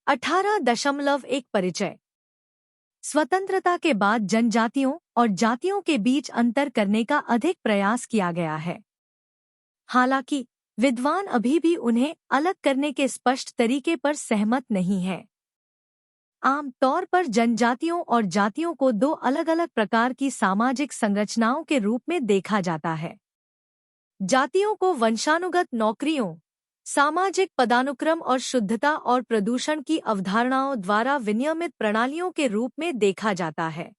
18.1 परिचय। स्वतंत्रता के बाद जनजातियों और जातियों के बीच अंतर करने का अधिक प्रयास किया गया है। हालांकि विद्वान अभी भी उन्हें अलग करने के स्पष्ट तरीके पर सहमत नहीं हैं। आम तौर पर जनजातियों और जातियों को दो अलग अलग प्रकार की सामाजिक संरचनाओं के रूप में देखा जाता है। जातियों को वंशानुगत नौकरियों, सामाजिक पदानुक्रम और शुद्धता और प्रदूषण की अवधारणाओं द्वारा विनियमित प्रणालियों के रूप में देखा जाता है।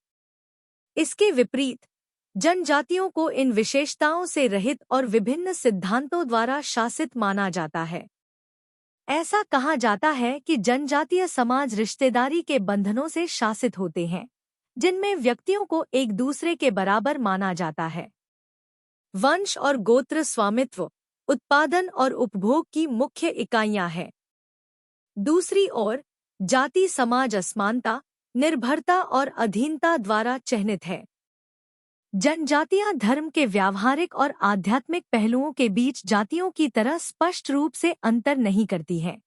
इसके विपरीत जनजातियों को इन विशेषताओं से रहित और विभिन्न सिद्धांतों द्वारा शासित माना जाता है। ऐसा कहा जाता है कि जनजातीय समाज रिश्तेदारी के बंधनों से शासित होते हैं, जिनमें व्यक्तियों को एक दूसरे के बराबर माना जाता है। वंश और गोत्र स्वामित्व, उत्पादन और उपभोग की मुख्य इकाइयां हैं। दूसरी ओर जाति समाज असमानता, निर्भरता और अधीनता द्वारा चिह्नित है। जनजातियां धर्म के व्यावहारिक और आध्यात्मिक पहलुओं के बीच जातियों की तरह स्पष्ट रूप से अंतर नहीं करती हैं।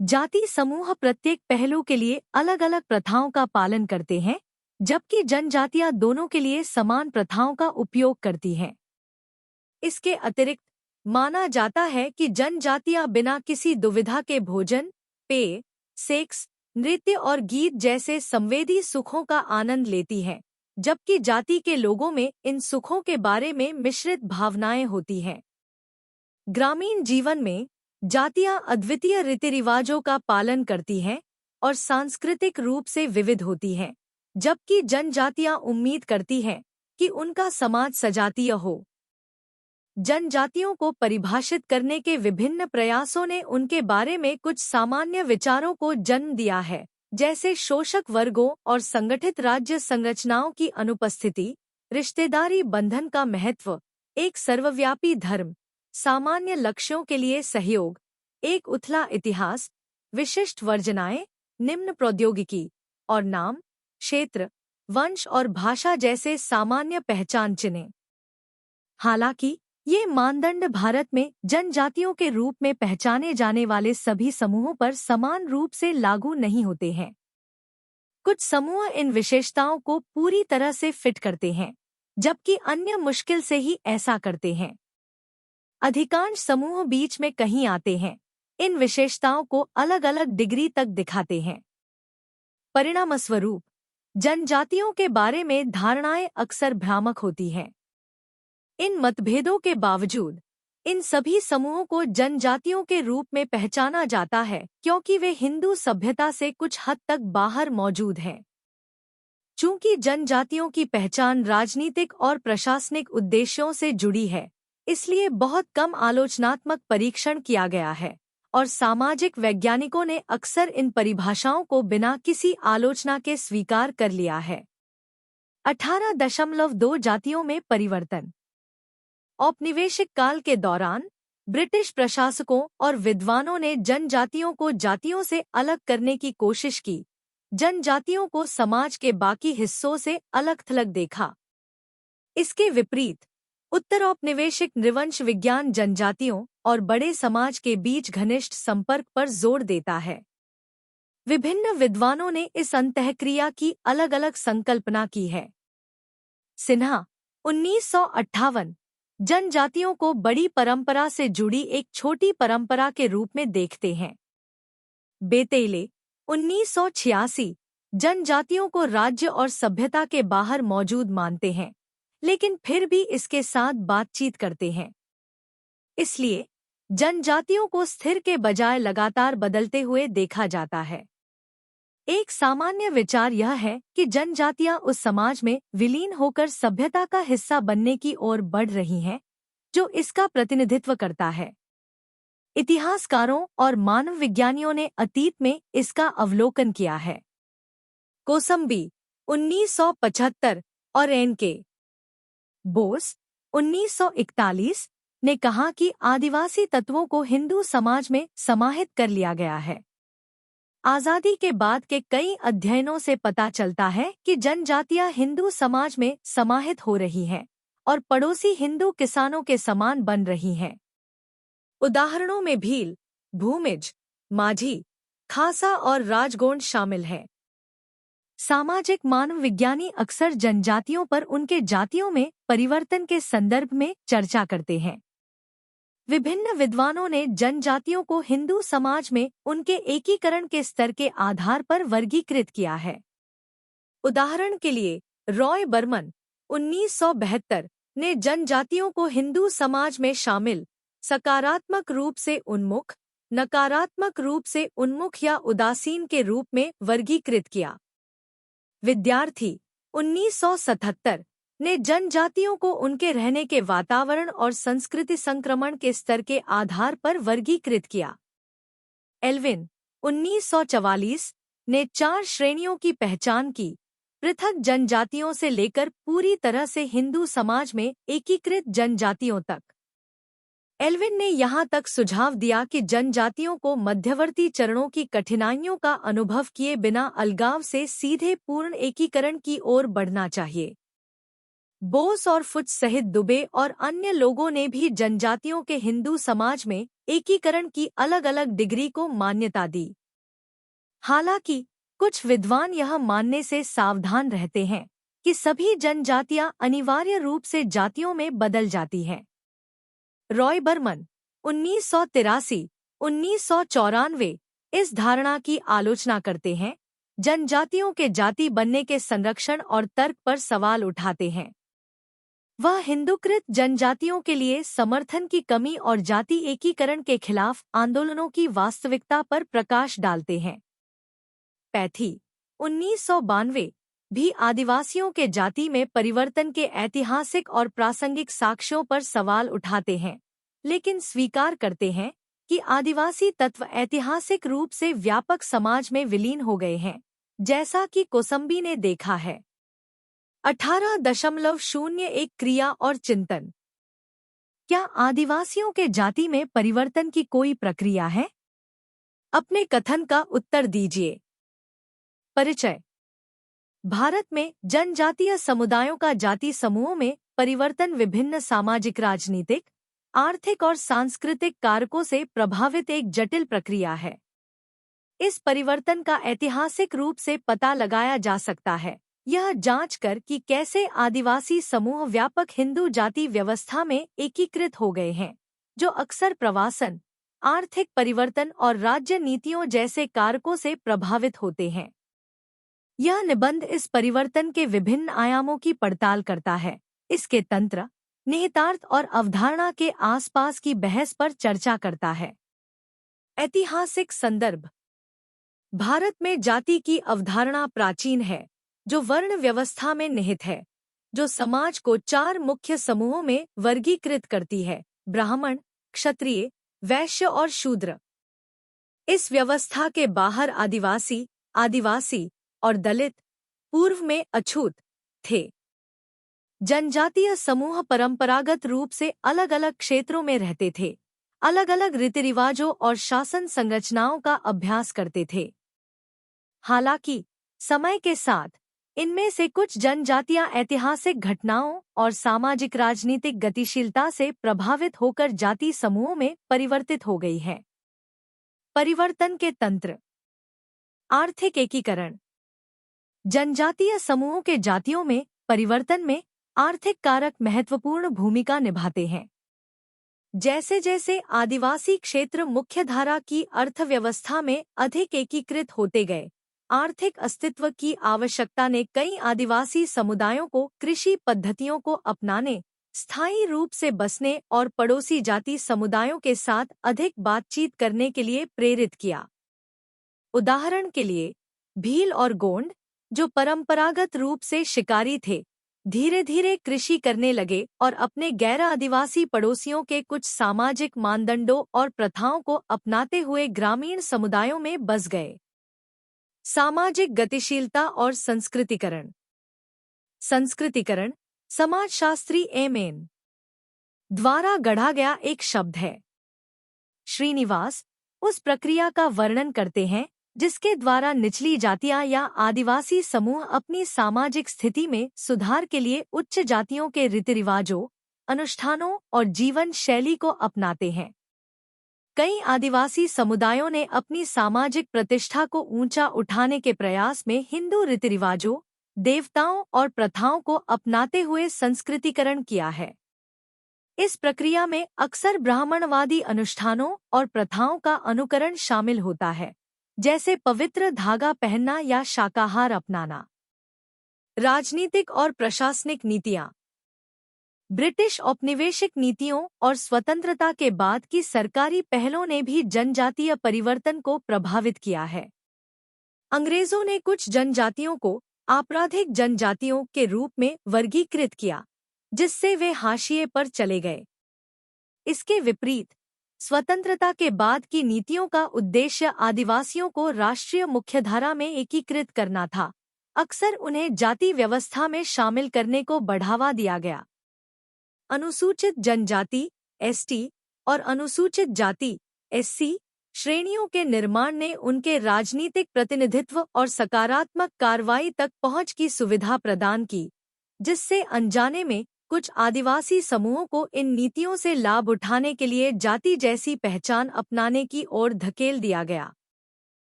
जाति समूह प्रत्येक पहलू के लिए अलग अलग प्रथाओं का पालन करते हैं, जबकि जनजातियां दोनों के लिए समान प्रथाओं का उपयोग करती हैं। इसके अतिरिक्त माना जाता है कि जनजातियां बिना किसी दुविधा के भोजन, पेय, सेक्स, नृत्य और गीत जैसे संवेदी सुखों का आनंद लेती हैं, जबकि जाति के लोगों में इन सुखों के बारे में मिश्रित भावनाएं होती हैं। ग्रामीण जीवन में जातियां अद्वितीय रीति रिवाजों का पालन करती हैं और सांस्कृतिक रूप से विविध होती हैं, जबकि जनजातियां उम्मीद करती हैं कि उनका समाज सजातीय हो। जनजातियों को परिभाषित करने के विभिन्न प्रयासों ने उनके बारे में कुछ सामान्य विचारों को जन्म दिया है, जैसे शोषक वर्गों और संगठित राज्य संरचनाओं की अनुपस्थिति, रिश्तेदारी बंधन का महत्व, एक सर्वव्यापी धर्म, सामान्य लक्ष्यों के लिए सहयोग, एक उथला इतिहास, विशिष्ट वर्जनाएं, निम्न प्रौद्योगिकी और नाम, क्षेत्र, वंश और भाषा जैसे सामान्य पहचान चिन्ह। हालांकि ये मानदंड भारत में जनजातियों के रूप में पहचाने जाने वाले सभी समूहों पर समान रूप से लागू नहीं होते हैं। कुछ समूह इन विशेषताओं को पूरी तरह से फिट करते हैं, जबकि अन्य मुश्किल से ही ऐसा करते हैं। अधिकांश समूह बीच में कहीं आते हैं, इन विशेषताओं को अलग अलग डिग्री तक दिखाते हैं। परिणामस्वरूप जनजातियों के बारे में धारणाएं अक्सर भ्रामक होती हैं। इन मतभेदों के बावजूद इन सभी समूहों को जनजातियों के रूप में पहचाना जाता है, क्योंकि वे हिंदू सभ्यता से कुछ हद तक बाहर मौजूद हैं। चूंकि जनजातियों की पहचान राजनीतिक और प्रशासनिक उद्देश्यों से जुड़ी है, इसलिए बहुत कम आलोचनात्मक परीक्षण किया गया है और सामाजिक वैज्ञानिकों ने अक्सर इन परिभाषाओं को बिना किसी आलोचना के स्वीकार कर लिया है। 18.2 जातियों में परिवर्तन। औपनिवेशिक काल के दौरान ब्रिटिश प्रशासकों और विद्वानों ने जनजातियों को जातियों से अलग करने की कोशिश की, जनजातियों को समाज के बाकी हिस्सों से अलग थलग देखा। इसके विपरीत उत्तरौपनिवेशिक नृवंश विज्ञान जनजातियों और बड़े समाज के बीच घनिष्ठ संपर्क पर जोर देता है। विभिन्न विद्वानों ने इस अंतःक्रिया की अलग अलग संकल्पना की है। सिन्हा 1958 जनजातियों को बड़ी परंपरा से जुड़ी एक छोटी परंपरा के रूप में देखते हैं। बेतेले 1986 जनजातियों को राज्य और सभ्यता के बाहर मौजूद मानते हैं, लेकिन फिर भी इसके साथ बातचीत करते हैं। इसलिए जनजातियों को स्थिर के बजाय लगातार बदलते हुए देखा जाता है। एक सामान्य विचार यह है कि जनजातियां उस समाज में विलीन होकर सभ्यता का हिस्सा बनने की ओर बढ़ रही हैं, जो इसका प्रतिनिधित्व करता है। इतिहासकारों और मानव विज्ञानियों ने अतीत में इसका अवलोकन किया है। कोसंबी 1975 और एन.के. बोस 1941 ने कहा कि आदिवासी तत्वों को हिंदू समाज में समाहित कर लिया गया है। आज़ादी के बाद के कई अध्ययनों से पता चलता है कि जनजातियां हिंदू समाज में समाहित हो रही हैं और पड़ोसी हिंदू किसानों के समान बन रही हैं। उदाहरणों में भील, भूमिज, माझी, खासा और राजगोंड शामिल है। सामाजिक मानव विज्ञानी अक्सर जनजातियों पर उनके जातियों में परिवर्तन के संदर्भ में चर्चा करते हैं। विभिन्न विद्वानों ने जनजातियों को हिंदू समाज में उनके एकीकरण के स्तर के आधार पर वर्गीकृत किया है। उदाहरण के लिए रॉय बर्मन 1972 ने जनजातियों को हिंदू समाज में शामिल, सकारात्मक रूप से उन्मुख, नकारात्मक रूप से उन्मुख या उदासीन के रूप में वर्गीकृत किया। विद्यार्थी 1977 ने जनजातियों को उनके रहने के वातावरण और संस्कृति संक्रमण के स्तर के आधार पर वर्गीकृत किया। एल्विन 1944 ने 4 श्रेणियों की पहचान की, पृथक जनजातियों से लेकर पूरी तरह से हिंदू समाज में एकीकृत जनजातियों तक। एल्विन ने यहाँ तक सुझाव दिया कि जनजातियों को मध्यवर्ती चरणों की कठिनाइयों का अनुभव किए बिना अलगाव से सीधे पूर्ण एकीकरण की ओर बढ़ना चाहिए। बोस और फुच सहित दुबे और अन्य लोगों ने भी जनजातियों के हिंदू समाज में एकीकरण की अलग-अलग डिग्री को मान्यता दी। हालांकि कुछ विद्वान यह मानने से सावधान रहते हैं कि सभी जनजातियां अनिवार्य रूप से जातियों में बदल जाती हैं। रॉय बर्मन 1983, 1994 इस धारणा की आलोचना करते हैं, जनजातियों के जाति बनने के संरक्षण और तर्क पर सवाल उठाते हैं। वह हिंदूकृत जनजातियों के लिए समर्थन की कमी और जाति एकीकरण के खिलाफ आंदोलनों की वास्तविकता पर प्रकाश डालते हैं। पैथी 1992 भी आदिवासियों के जाति में परिवर्तन के ऐतिहासिक और प्रासंगिक साक्ष्यों पर सवाल उठाते हैं, लेकिन स्वीकार करते हैं कि आदिवासी तत्व ऐतिहासिक रूप से व्यापक समाज में विलीन हो गए हैं, जैसा कि कोसंबी ने देखा है। 18.01 क्रिया और चिंतन। क्या आदिवासियों के जाति में परिवर्तन की कोई प्रक्रिया है? अपने कथन का उत्तर दीजिए। परिचय। भारत में जनजातीय समुदायों का जाति समूहों में परिवर्तन विभिन्न सामाजिक, राजनीतिक, आर्थिक और सांस्कृतिक कारकों से प्रभावित एक जटिल प्रक्रिया है। इस परिवर्तन का ऐतिहासिक रूप से पता लगाया जा सकता है, यह जांचकर कि कैसे आदिवासी समूह व्यापक हिंदू जाति व्यवस्था में एकीकृत हो गए हैं, जो अक्सर प्रवासन, आर्थिक परिवर्तन और राज्य नीतियों जैसे कारकों से प्रभावित होते हैं। यह निबंध इस परिवर्तन के विभिन्न आयामों की पड़ताल करता है, इसके तंत्र, निहितार्थ और अवधारणा के आसपास की बहस पर चर्चा करता है। ऐतिहासिक संदर्भ। भारत में जाति की अवधारणा प्राचीन है, जो वर्ण व्यवस्था में निहित है, जो समाज को 4 मुख्य समूहों में वर्गीकृत करती है: ब्राह्मण, क्षत्रिय, वैश्य और शूद्र। इस व्यवस्था के बाहर आदिवासी और दलित पूर्व में अछूत थे। जनजातीय समूह परंपरागत रूप से अलग-अलग क्षेत्रों में रहते थे, अलग-अलग रीति रिवाजों और शासन संरचनाओं का अभ्यास करते थे। हालांकि समय के साथ इनमें से कुछ जनजातियां ऐतिहासिक घटनाओं और सामाजिक राजनीतिक गतिशीलता से प्रभावित होकर जाति समूहों में परिवर्तित हो गई हैं। परिवर्तन के तंत्र। आर्थिक एकीकरण। जनजातीय समूहों के जातियों में परिवर्तन में आर्थिक कारक महत्वपूर्ण भूमिका निभाते हैं। जैसे जैसे आदिवासी क्षेत्र मुख्यधारा की अर्थव्यवस्था में अधिक एकीकृत होते गए, आर्थिक अस्तित्व की आवश्यकता ने कई आदिवासी समुदायों को कृषि पद्धतियों को अपनाने, स्थायी रूप से बसने और पड़ोसी जाति समुदायों के साथ अधिक बातचीत करने के लिए प्रेरित किया। उदाहरण के लिए, भील और गोंड, जो परंपरागत रूप से शिकारी थे, धीरे धीरे कृषि करने लगे और अपने गैर आदिवासी पड़ोसियों के कुछ सामाजिक मानदंडों और प्रथाओं को अपनाते हुए ग्रामीण समुदायों में बस गए। सामाजिक गतिशीलता और संस्कृतिकरण। संस्कृतिकरण समाजशास्त्री एम.एन. द्वारा गढ़ा गया एक शब्द है। श्रीनिवास उस प्रक्रिया का वर्णन करते हैं जिसके द्वारा निचली जातियां या आदिवासी समूह अपनी सामाजिक स्थिति में सुधार के लिए उच्च जातियों के रीति रिवाजों, अनुष्ठानों और जीवन शैली को अपनाते हैं। कई आदिवासी समुदायों ने अपनी सामाजिक प्रतिष्ठा को ऊंचा उठाने के प्रयास में हिंदू रीति रिवाजों, देवताओं और प्रथाओं को अपनाते हुए संस्कृतिकरण किया है। इस प्रक्रिया में अक्सर ब्राह्मणवादी अनुष्ठानों और प्रथाओं का अनुकरण शामिल होता है, जैसे पवित्र धागा पहनना या शाकाहार अपनाना। राजनीतिक और प्रशासनिक नीतियां। ब्रिटिश औपनिवेशिक नीतियों और स्वतंत्रता के बाद की सरकारी पहलों ने भी जनजातीय परिवर्तन को प्रभावित किया है। अंग्रेजों ने कुछ जनजातियों को आपराधिक जनजातियों के रूप में वर्गीकृत किया, जिससे वे हाशिए पर चले गए। इसके विपरीत, स्वतंत्रता के बाद की नीतियों का उद्देश्य आदिवासियों को राष्ट्रीय मुख्यधारा में एकीकृत करना था। अक्सर उन्हें जाति व्यवस्था में शामिल करने को बढ़ावा दिया गया। अनुसूचित जनजाति (एसटी) और अनुसूचित जाति (एससी) श्रेणियों के निर्माण ने उनके राजनीतिक प्रतिनिधित्व और सकारात्मक कार्रवाई तक पहुंच की सुविधा प्रदान की, जिससे अनजाने में कुछ आदिवासी समूहों को इन नीतियों से लाभ उठाने के लिए जाति जैसी पहचान अपनाने की ओर धकेल दिया गया।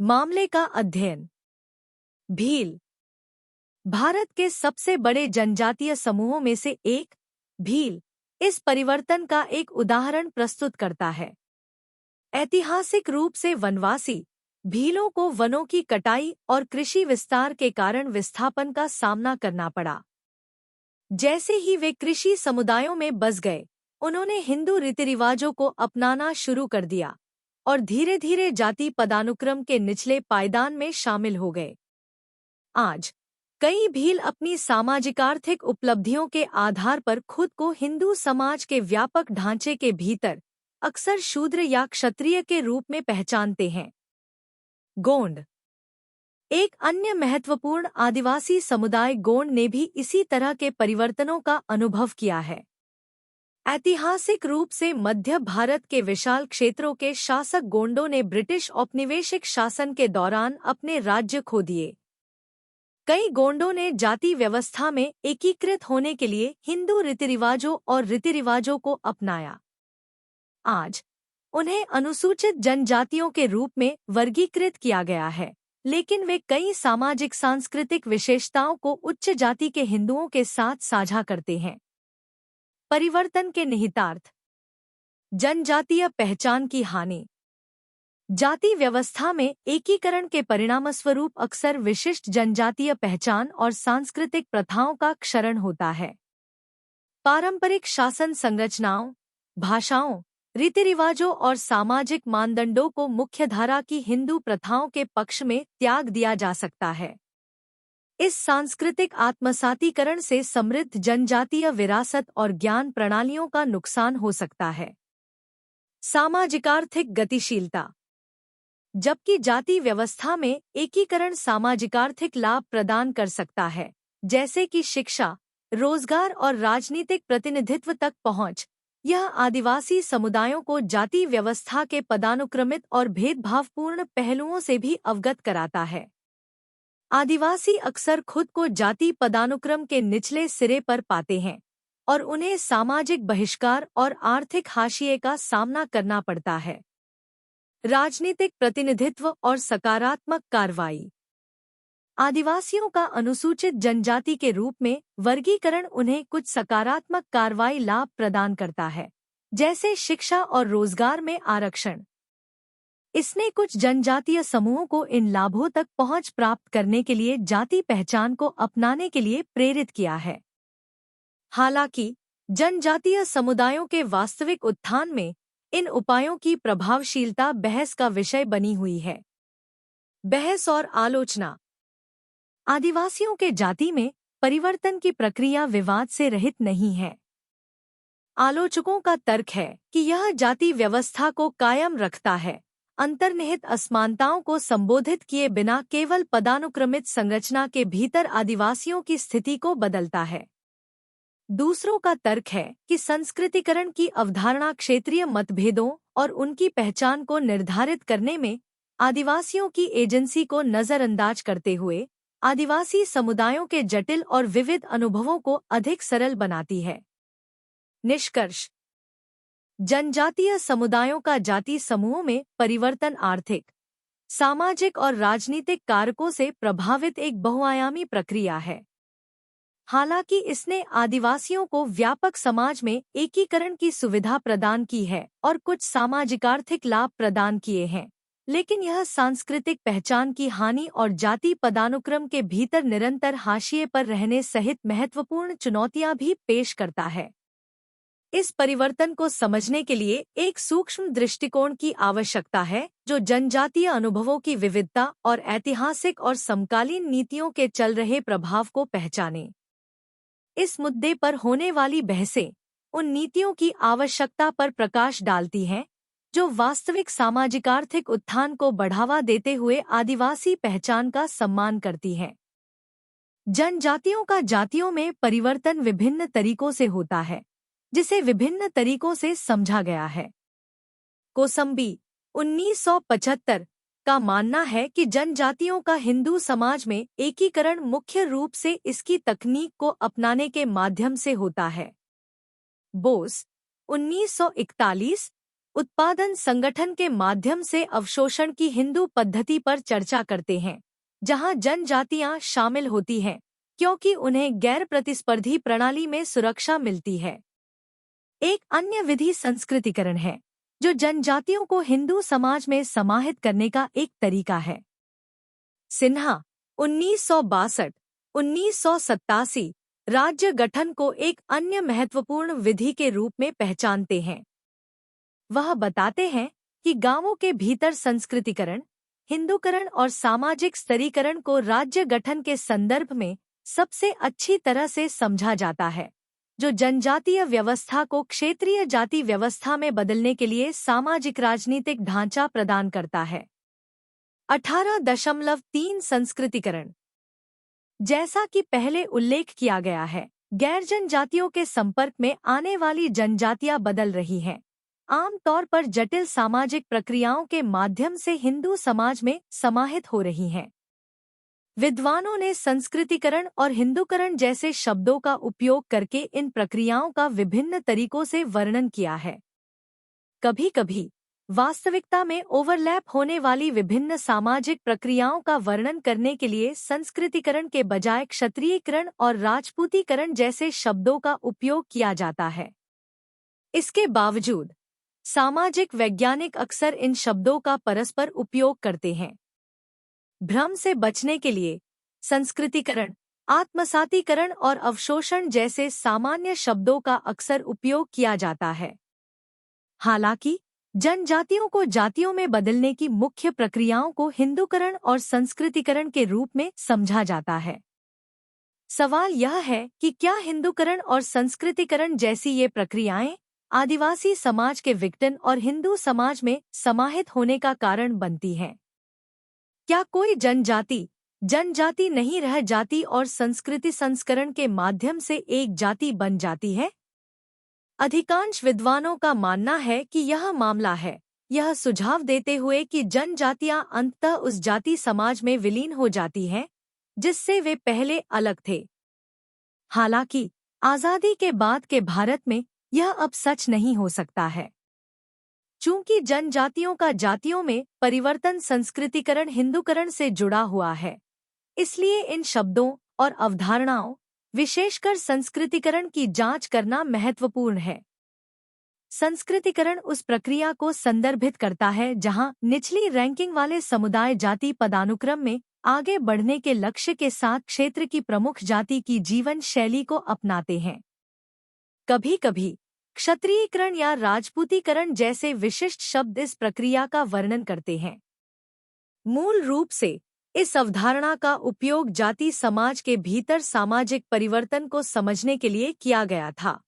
मामले का अध्ययन। भील भारत के सबसे बड़े जनजातीय समूहों में से एक, भील इस परिवर्तन का एक उदाहरण प्रस्तुत करता है। ऐतिहासिक रूप से वनवासी भीलों को वनों की कटाई और कृषि विस्तार के कारण विस्थापन का सामना करना पड़ा। जैसे ही वे कृषि समुदायों में बस गए, उन्होंने हिंदू रीति रिवाजों को अपनाना शुरू कर दिया और धीरे धीरे जाति पदानुक्रम के निचले पायदान में शामिल हो गए। आज कई भील अपनी सामाजिक-आर्थिक उपलब्धियों के आधार पर खुद को हिंदू समाज के व्यापक ढांचे के भीतर अक्सर शूद्र या क्षत्रिय के रूप में पहचानते हैं। गोंड एक अन्य महत्वपूर्ण आदिवासी समुदाय गोंड ने भी इसी तरह के परिवर्तनों का अनुभव किया है। ऐतिहासिक रूप से मध्य भारत के विशाल क्षेत्रों के शासक गोंडों ने ब्रिटिश औपनिवेशिक शासन के दौरान अपने राज्य खो दिए। कई गोंडों ने जाति व्यवस्था में एकीकृत होने के लिए हिंदू रीति-रिवाजों और रीति-रिवाजों को अपनाया। आज उन्हें अनुसूचित जनजातियों के रूप में वर्गीकृत किया गया है, लेकिन वे कई सामाजिक सांस्कृतिक विशेषताओं को उच्च जाति के हिंदुओं के साथ साझा करते हैं। परिवर्तन के निहितार्थ। जनजातीय पहचान की हानि। जाति व्यवस्था में एकीकरण के परिणामस्वरूप अक्सर विशिष्ट जनजातीय पहचान और सांस्कृतिक प्रथाओं का क्षरण होता है। पारंपरिक शासन संरचनाओं, भाषाओं, रीति-रिवाजों और सामाजिक मानदंडों को मुख्यधारा की हिंदू प्रथाओं के पक्ष में त्याग दिया जा सकता है। इस सांस्कृतिक आत्मसातीकरण से समृद्ध जनजातीय विरासत और ज्ञान प्रणालियों का नुकसान हो सकता है। सामाजिक-आर्थिक गतिशीलता। जबकि जाति व्यवस्था में एकीकरण सामाजिक-आर्थिक लाभ प्रदान कर सकता है, जैसे कि शिक्षा, रोजगार और राजनीतिक प्रतिनिधित्व तक पहुंच, यह आदिवासी समुदायों को जाति व्यवस्था के पदानुक्रमित और भेदभावपूर्ण पहलुओं से भी अवगत कराता है। आदिवासी अक्सर खुद को जाति पदानुक्रम के निचले सिरे पर पाते हैं और उन्हें सामाजिक बहिष्कार और आर्थिक हाशिए का सामना करना पड़ता है। राजनीतिक प्रतिनिधित्व और सकारात्मक कार्रवाई। आदिवासियों का अनुसूचित जनजाति के रूप में वर्गीकरण उन्हें कुछ सकारात्मक कार्रवाई लाभ प्रदान करता है, जैसे शिक्षा और रोजगार में आरक्षण। इसने कुछ जनजातीय समूहों को इन लाभों तक पहुंच प्राप्त करने के लिए जाति पहचान को अपनाने के लिए प्रेरित किया है। हालांकि जनजातीय समुदायों के वास्तविक उत्थान में इन उपायों की प्रभावशीलता बहस का विषय बनी हुई है। बहस और आलोचना। आदिवासियों के जाति में परिवर्तन की प्रक्रिया विवाद से रहित नहीं है। आलोचकों का तर्क है कि यह जाति व्यवस्था को कायम रखता है, अंतर्निहित असमानताओं को संबोधित किए बिना केवल पदानुक्रमित संरचना के भीतर आदिवासियों की स्थिति को बदलता है। दूसरों का तर्क है कि संस्कृतिकरण की अवधारणा क्षेत्रीय मतभेदों और उनकी पहचान को निर्धारित करने में आदिवासियों की एजेंसी को नजरअंदाज करते हुए आदिवासी समुदायों के जटिल और विविध अनुभवों को अधिक सरल बनाती है। निष्कर्ष। जनजातीय समुदायों का जाति समूहों में परिवर्तन आर्थिक, सामाजिक और राजनीतिक कारकों से प्रभावित एक बहुआयामी प्रक्रिया है। हालांकि इसने आदिवासियों को व्यापक समाज में एकीकरण की सुविधा प्रदान की है और कुछ सामाजिक आर्थिक लाभ प्रदान किए हैं, लेकिन यह सांस्कृतिक पहचान की हानि और जाति पदानुक्रम के भीतर निरंतर हाशिए पर रहने सहित महत्वपूर्ण चुनौतियां भी पेश करता है। इस परिवर्तन को समझने के लिए एक सूक्ष्म दृष्टिकोण की आवश्यकता है, जो जनजातीय अनुभवों की विविधता और ऐतिहासिक और समकालीन नीतियों के चल रहे प्रभाव को पहचाने। इस मुद्दे पर होने वाली बहसें उन नीतियों की आवश्यकता पर प्रकाश डालती हैं, जो वास्तविक सामाजिक आर्थिक उत्थान को बढ़ावा देते हुए आदिवासी पहचान का सम्मान करती हैं। जनजातियों का जातियों में परिवर्तन विभिन्न तरीकों से होता है, जिसे विभिन्न तरीकों से समझा गया है। कोसंबी 1975 का मानना है कि जनजातियों का हिंदू समाज में एकीकरण मुख्य रूप से इसकी तकनीक को अपनाने के माध्यम से होता है। बोस 1941 उत्पादन संगठन के माध्यम से अवशोषण की हिंदू पद्धति पर चर्चा करते हैं, जहां जनजातियां शामिल होती हैं क्योंकि उन्हें गैर प्रतिस्पर्धी प्रणाली में सुरक्षा मिलती है। एक अन्य विधि संस्कृतिकरण है, जो जनजातियों को हिंदू समाज में समाहित करने का एक तरीका है। सिन्हा 1962-1987 राज्य गठन को एक अन्य महत्वपूर्ण विधि के रूप में पहचानते हैं। वह बताते हैं कि गांवों के भीतर संस्कृतिकरण, हिंदूकरण और सामाजिक स्तरीकरण को राज्य गठन के संदर्भ में सबसे अच्छी तरह से समझा जाता है, जो जनजातीय व्यवस्था को क्षेत्रीय जाति व्यवस्था में बदलने के लिए सामाजिक राजनीतिक ढांचा प्रदान करता है। 18.3 संस्कृतिकरण। जैसा कि पहले उल्लेख किया गया है, गैर जनजातियों के संपर्क में आने वाली जनजातियां बदल रही हैं, आमतौर पर जटिल सामाजिक प्रक्रियाओं के माध्यम से हिंदू समाज में समाहित हो रही हैं। विद्वानों ने संस्कृतिकरण और हिंदूकरण जैसे शब्दों का उपयोग करके इन प्रक्रियाओं का विभिन्न तरीकों से वर्णन किया है। कभी-कभी वास्तविकता में ओवरलैप होने वाली विभिन्न सामाजिक प्रक्रियाओं का वर्णन करने के लिए संस्कृतिकरण के बजाय क्षत्रियकरण और राजपूतीकरण जैसे शब्दों का उपयोग किया जाता है। इसके बावजूद सामाजिक वैज्ञानिक अक्सर इन शब्दों का परस्पर उपयोग करते हैं। भ्रम से बचने के लिए संस्कृतिकरण, आत्मसातीकरण और अवशोषण जैसे सामान्य शब्दों का अक्सर उपयोग किया जाता है। हालांकि जनजातियों को जातियों में बदलने की मुख्य प्रक्रियाओं को हिंदूकरण और संस्कृतिकरण के रूप में समझा जाता है। सवाल यह है कि क्या हिंदूकरण और संस्कृतिकरण जैसी ये प्रक्रियाएं आदिवासी समाज के विघटन और हिंदू समाज में समाहित होने का कारण बनती हैं? क्या कोई जनजाति नहीं रह जाती और संस्कृति संस्करण के माध्यम से एक जाति बन जाती है? अधिकांश विद्वानों का मानना है कि यह मामला है, यह सुझाव देते हुए कि जनजातियां अंततः उस जाति समाज में विलीन हो जाती हैं जिससे वे पहले अलग थे। हालांकि आजादी के बाद के भारत में यह अब सच नहीं हो सकता है। चूंकि जनजातियों का जातियों में परिवर्तन संस्कृतिकरण हिंदूकरण से जुड़ा हुआ है, इसलिए इन शब्दों और अवधारणाओं, विशेषकर संस्कृतिकरण की जांच करना महत्वपूर्ण है। संस्कृतिकरण उस प्रक्रिया को संदर्भित करता है जहां निचली रैंकिंग वाले समुदाय जाति पदानुक्रम में आगे बढ़ने के लक्ष्य के साथ क्षेत्र की प्रमुख जाति की जीवन शैली को अपनाते हैं। कभी-कभी क्षत्रियकरण या राजपूतीकरण जैसे विशिष्ट शब्द इस प्रक्रिया का वर्णन करते हैं। मूल रूप से इस अवधारणा का उपयोग जाति समाज के भीतर सामाजिक परिवर्तन को समझने के लिए किया गया था।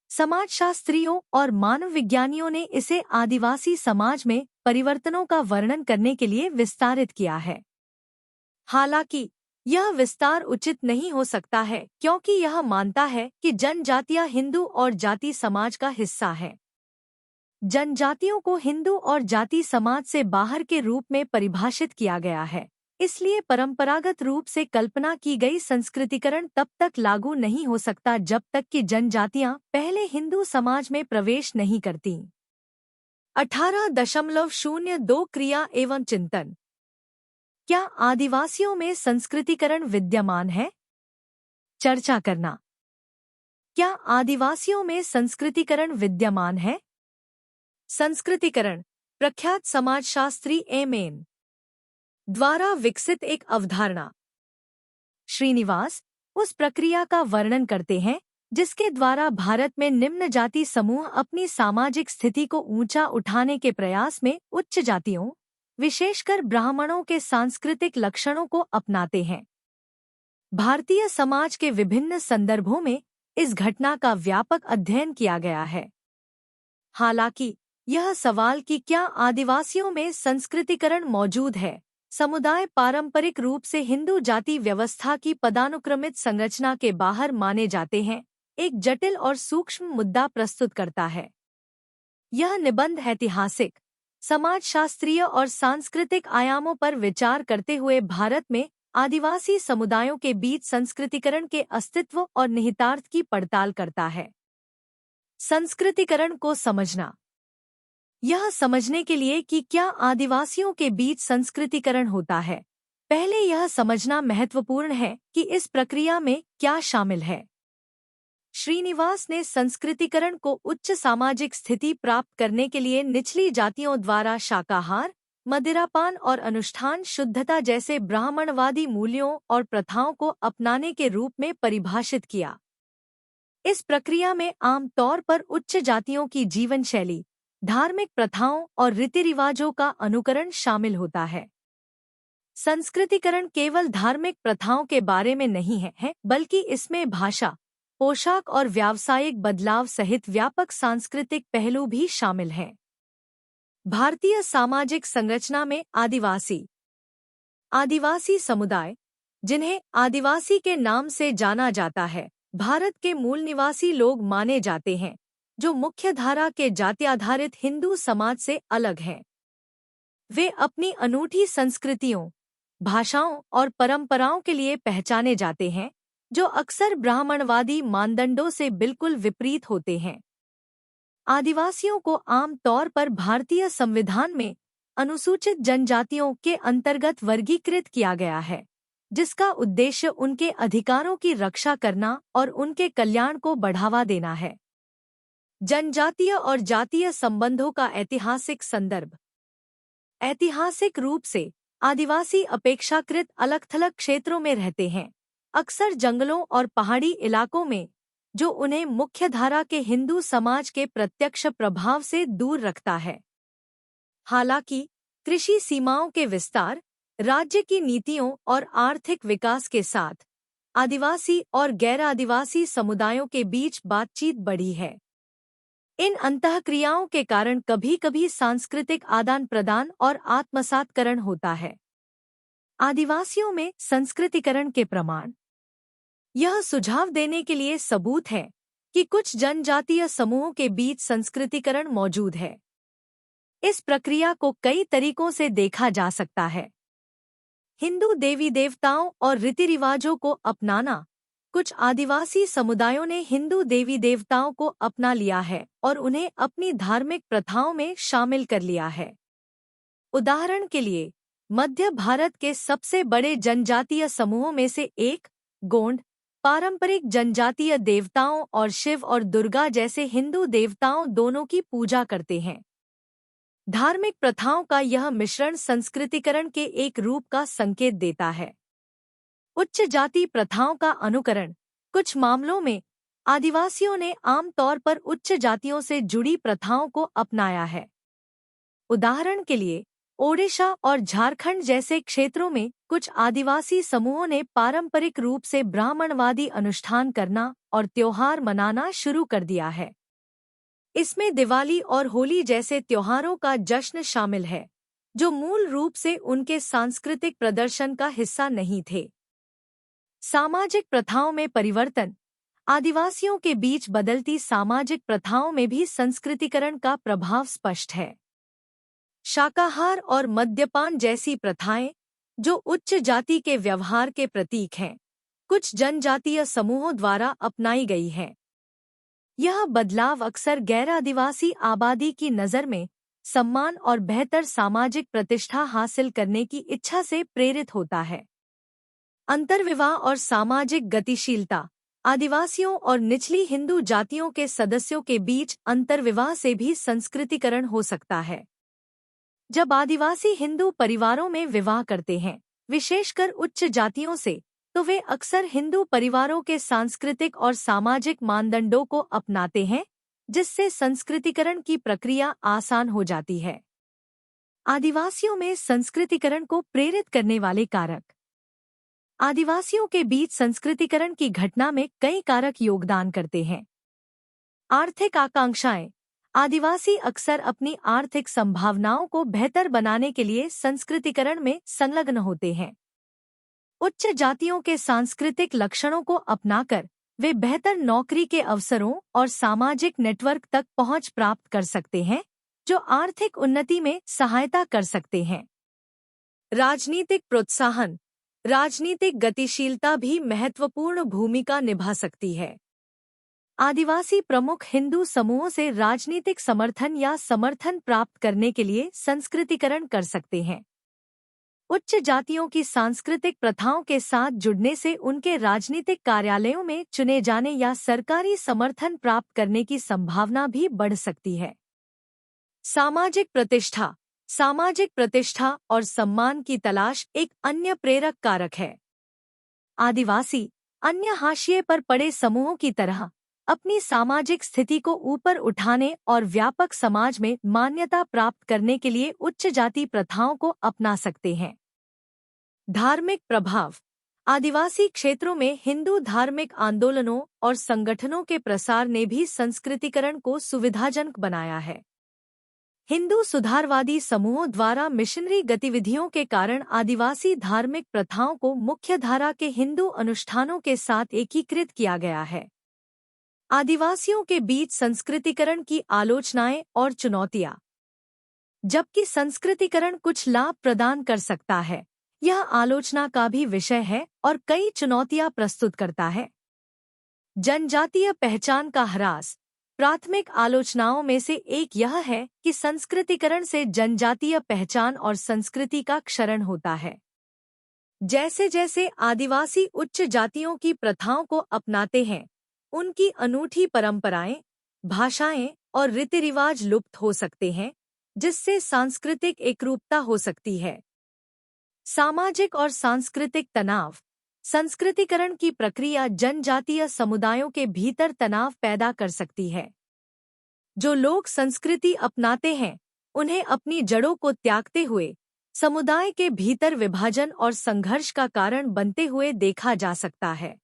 समाजशास्त्रियों और मानव विज्ञानियों ने इसे आदिवासी समाज में परिवर्तनों का वर्णन करने के लिए विस्तारित किया है। हालांकि यह विस्तार उचित नहीं हो सकता है क्योंकि यह मानता है कि जनजातियां हिंदू और जाति समाज का हिस्सा है। जनजातियों को हिंदू और जाति समाज से बाहर के रूप में परिभाषित किया गया है, इसलिए परंपरागत रूप से कल्पना की गई संस्कृतिकरण तब तक लागू नहीं हो सकता जब तक कि जनजातियां पहले हिंदू समाज में प्रवेश नहीं करती। 18.02 क्रिया एवं चिंतन। क्या आदिवासियों में संस्कृतिकरण विद्यमान है? चर्चा करना। क्या आदिवासियों में संस्कृतिकरण विद्यमान है? संस्कृतिकरण प्रख्यात समाजशास्त्री एम.एन. द्वारा विकसित एक अवधारणा। श्रीनिवास उस प्रक्रिया का वर्णन करते हैं जिसके द्वारा भारत में निम्न जाति समूह अपनी सामाजिक स्थिति को ऊंचा उठाने के प्रयास में उच्च जातियों, विशेषकर ब्राह्मणों के सांस्कृतिक लक्षणों को अपनाते हैं। भारतीय समाज के विभिन्न संदर्भों में इस घटना का व्यापक अध्ययन किया गया है। हालांकि यह सवाल कि क्या आदिवासियों में संस्कृतिकरण मौजूद है, समुदाय पारंपरिक रूप से हिंदू जाति व्यवस्था की पदानुक्रमित संरचना के बाहर माने जाते हैं, एक जटिल और सूक्ष्म मुद्दा प्रस्तुत करता है। यह निबंध ऐतिहासिक, समाजशास्त्रीय और सांस्कृतिक आयामों पर विचार करते हुए भारत में आदिवासी समुदायों के बीच संस्कृतिकरण के अस्तित्व और निहितार्थ की पड़ताल करता है। संस्कृतिकरण को समझना। यह समझने के लिए कि क्या आदिवासियों के बीच संस्कृतिकरण होता है, पहले यह समझना महत्वपूर्ण है कि इस प्रक्रिया में क्या शामिल है। श्रीनिवास ने संस्कृतिकरण को उच्च सामाजिक स्थिति प्राप्त करने के लिए निचली जातियों द्वारा शाकाहार, मदिरापान और अनुष्ठान शुद्धता जैसे ब्राह्मणवादी मूल्यों और प्रथाओं को अपनाने के रूप में परिभाषित किया। इस प्रक्रिया में आम तौर पर उच्च जातियों की जीवन शैली, धार्मिक प्रथाओं और रीति रिवाजों का अनुकरण शामिल होता है। संस्कृतिकरण केवल धार्मिक प्रथाओं के बारे में नहीं है, बल्कि इसमें भाषा, पोशाक और व्यावसायिक बदलाव सहित व्यापक सांस्कृतिक पहलू भी शामिल हैं। भारतीय सामाजिक संरचना में आदिवासी समुदाय, जिन्हें आदिवासी के नाम से जाना जाता है, भारत के मूल निवासी लोग माने जाते हैं, जो मुख्यधारा के जात्याधारित हिंदू समाज से अलग हैं। वे अपनी अनूठी संस्कृतियों, भाषाओं और परंपराओं के लिए पहचाने जाते हैं, जो अक्सर ब्राह्मणवादी मानदंडों से बिल्कुल विपरीत होते हैं। आदिवासियों को आम तौर पर भारतीय संविधान में अनुसूचित जनजातियों के अंतर्गत वर्गीकृत किया गया है, जिसका उद्देश्य उनके अधिकारों की रक्षा करना और उनके कल्याण को बढ़ावा देना है। जनजातीय और जातीय संबंधों का ऐतिहासिक संदर्भ। ऐतिहासिक रूप से आदिवासी अपेक्षाकृत अलग-थलग क्षेत्रों में रहते हैं, अक्सर जंगलों और पहाड़ी इलाकों में, जो उन्हें मुख्यधारा के हिंदू समाज के प्रत्यक्ष प्रभाव से दूर रखता है। हालांकि कृषि सीमाओं के विस्तार, राज्य की नीतियों और आर्थिक विकास के साथ आदिवासी और गैर आदिवासी समुदायों के बीच बातचीत बढ़ी है। इन अंतःक्रियाओं के कारण कभी-कभी सांस्कृतिक आदान प्रदान और आत्मसात्करण होता है। आदिवासियों में संस्कृतिकरण के प्रमाण। यह सुझाव देने के लिए सबूत है कि कुछ जनजातीय समूहों के बीच संस्कृतिकरण मौजूद है। इस प्रक्रिया को कई तरीकों से देखा जा सकता है। हिंदू देवी देवताओं और रीति रिवाजों को अपनाना। कुछ आदिवासी समुदायों ने हिंदू देवी देवताओं को अपना लिया है और उन्हें अपनी धार्मिक प्रथाओं में शामिल कर लिया है। उदाहरण के लिए, मध्य भारत के सबसे बड़े जनजातीय समूहों में से एक, गोंड, पारंपरिक जनजातीय देवताओं और शिव और दुर्गा जैसे हिंदू देवताओं दोनों की पूजा करते हैं। धार्मिक प्रथाओं का यह मिश्रण संस्कृतिकरण के एक रूप का संकेत देता है। उच्च जाति प्रथाओं का अनुकरण। कुछ मामलों में आदिवासियों ने आमतौर पर उच्च जातियों से जुड़ी प्रथाओं को अपनाया है। उदाहरण के लिए, ओडिशा और झारखंड जैसे क्षेत्रों में कुछ आदिवासी समूहों ने पारंपरिक रूप से ब्राह्मणवादी अनुष्ठान करना और त्योहार मनाना शुरू कर दिया है। इसमें दिवाली और होली जैसे त्योहारों का जश्न शामिल है, जो मूल रूप से उनके सांस्कृतिक प्रदर्शन का हिस्सा नहीं थे। सामाजिक प्रथाओं में परिवर्तन। आदिवासियों के बीच बदलती सामाजिक प्रथाओं में भी संस्कृतिकरण का प्रभाव स्पष्ट है। शाकाहार और मद्यपान जैसी प्रथाएं, जो उच्च जाति के व्यवहार के प्रतीक हैं, कुछ जनजातीय समूहों द्वारा अपनाई गई है। यह बदलाव अक्सर गैर आदिवासी आबादी की नज़र में सम्मान और बेहतर सामाजिक प्रतिष्ठा हासिल करने की इच्छा से प्रेरित होता है। अंतर्विवाह और सामाजिक गतिशीलता। आदिवासियों और निचली हिंदू जातियों के सदस्यों के बीच अंतर्विवाह से भी संस्कृतिकरण हो सकता है। जब आदिवासी हिंदू परिवारों में विवाह करते हैं, विशेषकर उच्च जातियों से, तो वे अक्सर हिंदू परिवारों के सांस्कृतिक और सामाजिक मानदंडों को अपनाते हैं, जिससे संस्कृतिकरण की प्रक्रिया आसान हो जाती है। आदिवासियों में संस्कृतिकरण को प्रेरित करने वाले कारक। आदिवासियों के बीच संस्कृतिकरण की घटना में कई कारक योगदान करते हैं। आर्थिक आकांक्षाएं। आदिवासी अक्सर अपनी आर्थिक संभावनाओं को बेहतर बनाने के लिए संस्कृतिकरण में संलग्न होते हैं। उच्च जातियों के सांस्कृतिक लक्षणों को अपनाकर वे बेहतर नौकरी के अवसरों और सामाजिक नेटवर्क तक पहुंच प्राप्त कर सकते हैं, जो आर्थिक उन्नति में सहायता कर सकते हैं। राजनीतिक प्रोत्साहन। राजनीतिक गतिशीलता भी महत्वपूर्ण भूमिका निभा सकती है। आदिवासी प्रमुख हिंदू समूहों से राजनीतिक समर्थन या समर्थन प्राप्त करने के लिए संस्कृतिकरण कर सकते हैं। उच्च जातियों की सांस्कृतिक प्रथाओं के साथ जुड़ने से उनके राजनीतिक कार्यालयों में चुने जाने या सरकारी समर्थन प्राप्त करने की संभावना भी बढ़ सकती है। सामाजिक प्रतिष्ठा। सामाजिक प्रतिष्ठा और सम्मान की तलाश एक अन्य प्रेरक कारक है। आदिवासी अन्य हाशिए पर पड़े समूहों की तरह अपनी सामाजिक स्थिति को ऊपर उठाने और व्यापक समाज में मान्यता प्राप्त करने के लिए उच्च जाति प्रथाओं को अपना सकते हैं। धार्मिक प्रभाव। आदिवासी क्षेत्रों में हिंदू धार्मिक आंदोलनों और संगठनों के प्रसार ने भी संस्कृतिकरण को सुविधाजनक बनाया है। हिंदू सुधारवादी समूहों द्वारा मिशनरी गतिविधियों के कारण आदिवासी धार्मिक प्रथाओं को मुख्यधारा के हिंदू अनुष्ठानों के साथ एकीकृत किया गया है। आदिवासियों के बीच संस्कृतिकरण की आलोचनाएं और चुनौतियां। जबकि संस्कृतिकरण कुछ लाभ प्रदान कर सकता है, यह आलोचना का भी विषय है और कई चुनौतियां प्रस्तुत करता है। जनजातीय पहचान का ह्रास। प्राथमिक आलोचनाओं में से एक यह है कि संस्कृतिकरण से जनजातीय पहचान और संस्कृति का क्षरण होता है। जैसे जैसे आदिवासी उच्च जातियों की प्रथाओं को अपनाते हैं, उनकी अनूठी परंपराएं, भाषाएं और रीति रिवाज लुप्त हो सकते हैं, जिससे सांस्कृतिक एकरूपता हो सकती है। सामाजिक और सांस्कृतिक तनाव। संस्कृतिकरण की प्रक्रिया जनजातीय समुदायों के भीतर तनाव पैदा कर सकती है। जो लोग संस्कृति अपनाते हैं, उन्हें अपनी जड़ों को त्यागते हुए समुदाय के भीतर विभाजन और संघर्ष का कारण बनते हुए देखा जा सकता है।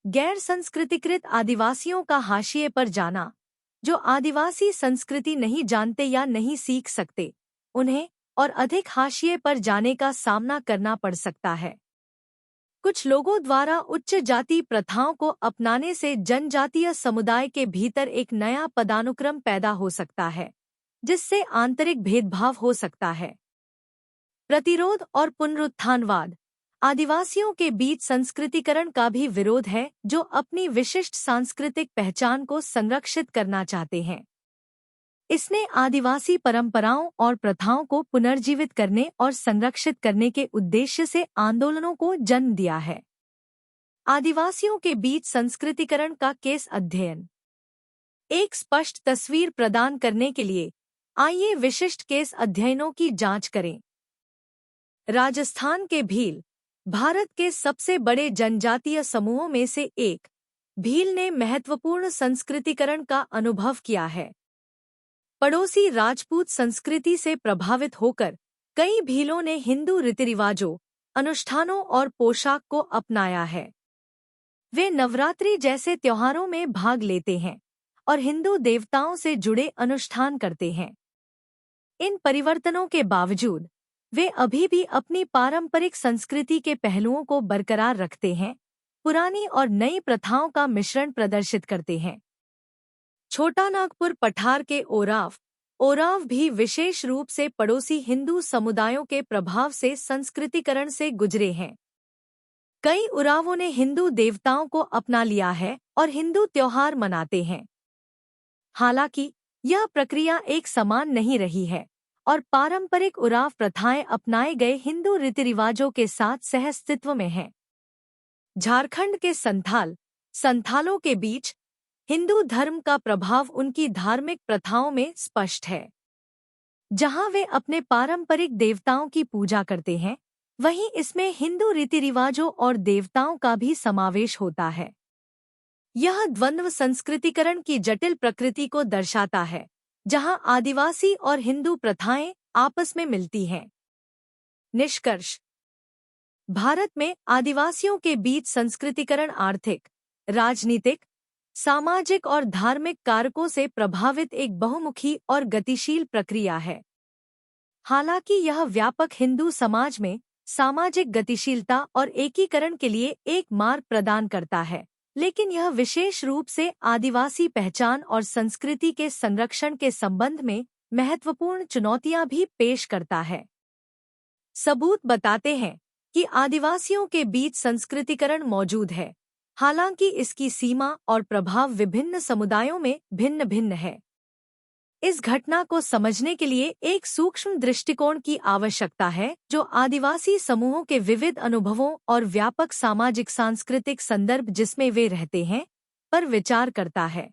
गैर संस्कृतिकृत आदिवासियों का हाशिए पर जाना। जो आदिवासी संस्कृति नहीं जानते या नहीं सीख सकते, उन्हें और अधिक हाशिए पर जाने का सामना करना पड़ सकता है। कुछ लोगों द्वारा उच्च जाति प्रथाओं को अपनाने से जनजातीय समुदाय के भीतर एक नया पदानुक्रम पैदा हो सकता है, जिससे आंतरिक भेदभाव हो सकता है। प्रतिरोध और पुनरुत्थानवाद। आदिवासियों के बीच संस्कृतिकरण का भी विरोध है, जो अपनी विशिष्ट सांस्कृतिक पहचान को संरक्षित करना चाहते हैं। इसने आदिवासी परंपराओं और प्रथाओं को पुनर्जीवित करने और संरक्षित करने के उद्देश्य से आंदोलनों को जन्म दिया है। आदिवासियों के बीच संस्कृतिकरण का केस अध्ययन। एक स्पष्ट तस्वीर प्रदान करने के लिए आइए विशिष्ट केस अध्ययनों की जांच करें। राजस्थान के भील। भारत के सबसे बड़े जनजातीय समूहों में से एक, भील ने महत्वपूर्ण संस्कृतिकरण का अनुभव किया है। पड़ोसी राजपूत संस्कृति से प्रभावित होकर कई भीलों ने हिंदू रीतिरिवाजों, अनुष्ठानों और पोशाक को अपनाया है। वे नवरात्रि जैसे त्योहारों में भाग लेते हैं और हिंदू देवताओं से जुड़े अनुष्ठान करते हैं। इन परिवर्तनों के बावजूद वे अभी भी अपनी पारंपरिक संस्कृति के पहलुओं को बरकरार रखते हैं, पुरानी और नई प्रथाओं का मिश्रण प्रदर्शित करते हैं। छोटा नागपुर पठार के ओराव। ओराव भी विशेष रूप से पड़ोसी हिंदू समुदायों के प्रभाव से संस्कृतिकरण से गुजरे हैं। कई उरावों ने हिंदू देवताओं को अपना लिया है और हिंदू त्योहार मनाते हैं। हालांकि यह प्रक्रिया एक समान नहीं रही है और पारंपरिक उराव प्रथाएं अपनाए गए हिंदू रीति-रिवाजों के साथ सहअस्तित्व में हैं। झारखंड के संथालों के बीच हिंदू धर्म का प्रभाव उनकी धार्मिक प्रथाओं में स्पष्ट है। जहां वे अपने पारंपरिक देवताओं की पूजा करते हैं, वहीं इसमें हिंदू रीति-रिवाजों और देवताओं का भी समावेश होता है। यह द्वंद्व संस्कृतिकरण की जटिल प्रकृति को दर्शाता है, जहां आदिवासी और हिंदू प्रथाएं आपस में मिलती हैं। निष्कर्ष: भारत में आदिवासियों के बीच संस्कृतिकरण आर्थिक, राजनीतिक, सामाजिक और धार्मिक कारकों से प्रभावित एक बहुमुखी और गतिशील प्रक्रिया है। हालांकि यह व्यापक हिंदू समाज में सामाजिक गतिशीलता और एकीकरण के लिए एक मार्ग प्रदान करता है, लेकिन यह विशेष रूप से आदिवासी पहचान और संस्कृति के संरक्षण के संबंध में महत्वपूर्ण चुनौतियां भी पेश करता है। सबूत बताते हैं कि आदिवासियों के बीच संस्कृतिकरण मौजूद है, हालांकि इसकी सीमा और प्रभाव विभिन्न समुदायों में भिन्न भिन्न है। इस घटना को समझने के लिए एक सूक्ष्म दृष्टिकोण की आवश्यकता है, जो आदिवासी समूहों के विविध अनुभवों और व्यापक सामाजिक सांस्कृतिक संदर्भ जिसमें वे रहते हैं, पर विचार करता है।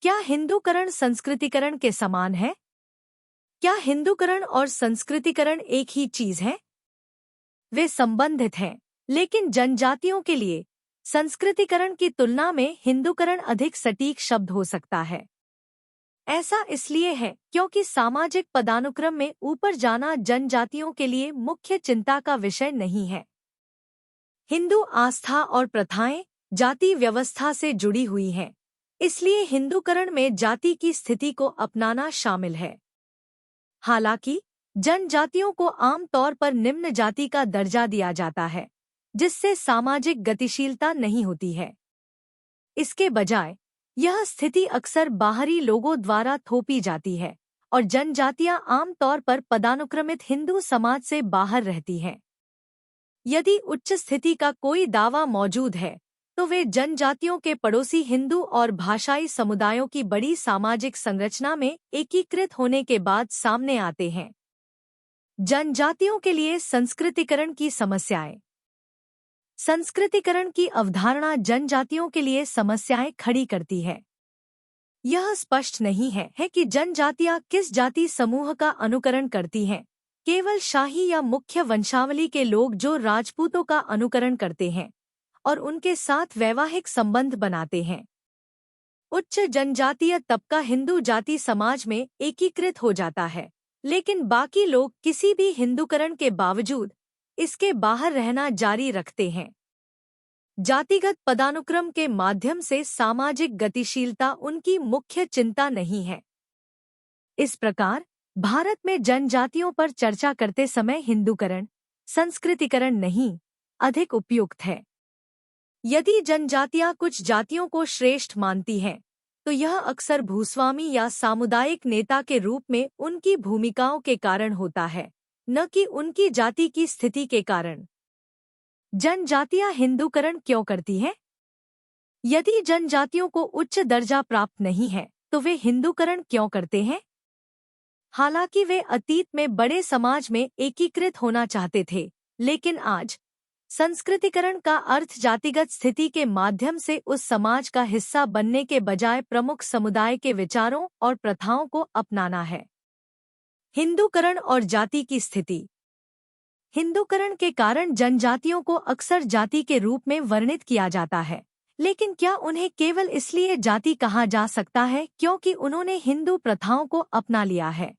क्या हिंदूकरण संस्कृतिकरण के समान है? क्या हिंदूकरण और संस्कृतिकरण एक ही चीज है? वे संबंधित हैं, लेकिन जनजातियों के लिए संस्कृतिकरण की तुलना में हिंदूकरण अधिक सटीक शब्द हो सकता है। ऐसा इसलिए है क्योंकि सामाजिक पदानुक्रम में ऊपर जाना जनजातियों के लिए मुख्य चिंता का विषय नहीं है। हिंदू आस्था और प्रथाएं जाति व्यवस्था से जुड़ी हुई हैं, इसलिए हिंदूकरण में जाति की स्थिति को अपनाना शामिल है। हालांकि जनजातियों को आम तौर पर निम्न जाति का दर्जा दिया जाता है, जिससे सामाजिक गतिशीलता नहीं होती है। इसके बजाय यह स्थिति अक्सर बाहरी लोगों द्वारा थोपी जाती है और जनजातियां आम तौर पर पदानुक्रमित हिंदू समाज से बाहर रहती हैं। यदि उच्च स्थिति का कोई दावा मौजूद है, तो वे जनजातियों के पड़ोसी हिंदू और भाषाई समुदायों की बड़ी सामाजिक संरचना में एकीकृत होने के बाद सामने आते हैं। जनजातियों के लिए संस्कृतिकरण की समस्याएं। संस्कृतिकरण की अवधारणा जनजातियों के लिए समस्याएं खड़ी करती है। यह स्पष्ट नहीं है कि जनजातियां किस जाति समूह का अनुकरण करती हैं। केवल शाही या मुख्य वंशावली के लोग जो राजपूतों का अनुकरण करते हैं और उनके साथ वैवाहिक संबंध बनाते हैं। उच्च जनजातीय तबका हिंदू जाति समाज में एकीकृत हो जाता है, लेकिन बाकी लोग किसी भी हिंदूकरण के बावजूद इसके बाहर रहना जारी रखते हैं। जातिगत पदानुक्रम के माध्यम से सामाजिक गतिशीलता उनकी मुख्य चिंता नहीं है। इस प्रकार भारत में जनजातियों पर चर्चा करते समय हिंदूकरण, संस्कृतिकरण नहीं, अधिक उपयुक्त है। यदि जनजातियां कुछ जातियों को श्रेष्ठ मानती हैं, तो यह अक्सर भूस्वामी या सामुदायिक नेता के रूप में उनकी भूमिकाओं के कारण होता है, न कि उनकी जाति की स्थिति के कारण। जनजातियां हिंदूकरण क्यों करती हैं? यदि जनजातियों को उच्च दर्जा प्राप्त नहीं है, तो वे हिंदूकरण क्यों करते हैं? हालांकि वे अतीत में बड़े समाज में एकीकृत होना चाहते थे, लेकिन आज संस्कृतिकरण का अर्थ जातिगत स्थिति के माध्यम से उस समाज का हिस्सा बनने के बजाय प्रमुख समुदाय के विचारों और प्रथाओं को अपनाना है। हिंदूकरण और जाति की स्थिति। हिंदूकरण के कारण जनजातियों को अक्सर जाति के रूप में वर्णित किया जाता है, लेकिन क्या उन्हें केवल इसलिए जाति कहा जा सकता है क्योंकि उन्होंने हिंदू प्रथाओं को अपना लिया है?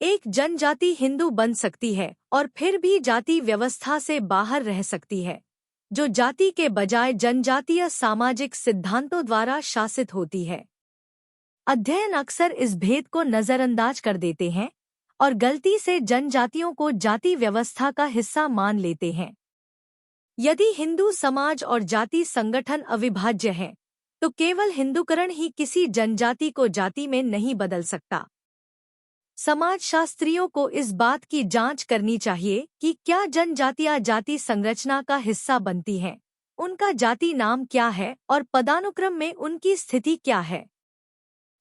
एक जनजाति हिंदू बन सकती है और फिर भी जाति व्यवस्था से बाहर रह सकती है, जो जाति के बजाय जनजातीय सामाजिक सिद्धांतों द्वारा शासित होती है। अध्ययन अक्सर इस भेद को नजरअंदाज कर देते हैं और गलती से जनजातियों को जाति व्यवस्था का हिस्सा मान लेते हैं। यदि हिंदू समाज और जाति संगठन अविभाज्य है, तो केवल हिंदूकरण ही किसी जनजाति को जाति में नहीं बदल सकता। समाजशास्त्रियों को इस बात की जांच करनी चाहिए कि क्या जनजातियां जाति संरचना का हिस्सा बनती हैं, उनका जाति नाम क्या है और पदानुक्रम में उनकी स्थिति क्या है।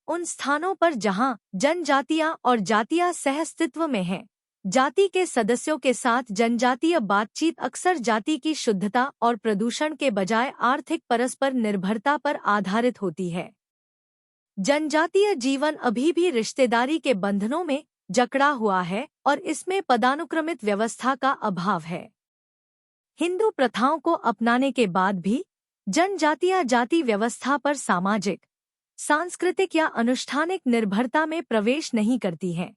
उन स्थानों पर जहां जनजातियां और जातियां सहअस्तित्व में हैं, जाति के सदस्यों के साथ जनजातीय बातचीत अक्सर जाति की शुद्धता और प्रदूषण के बजाय आर्थिक परस्पर निर्भरता पर आधारित होती है। जनजातीय जीवन अभी भी रिश्तेदारी के बंधनों में जकड़ा हुआ है और इसमें पदानुक्रमित व्यवस्था का अभाव है। हिंदू प्रथाओं को अपनाने के बाद भी जनजातियां जाति व्यवस्था पर सामाजिक, सांस्कृतिक या अनुष्ठानिक निर्भरता में प्रवेश नहीं करती हैं।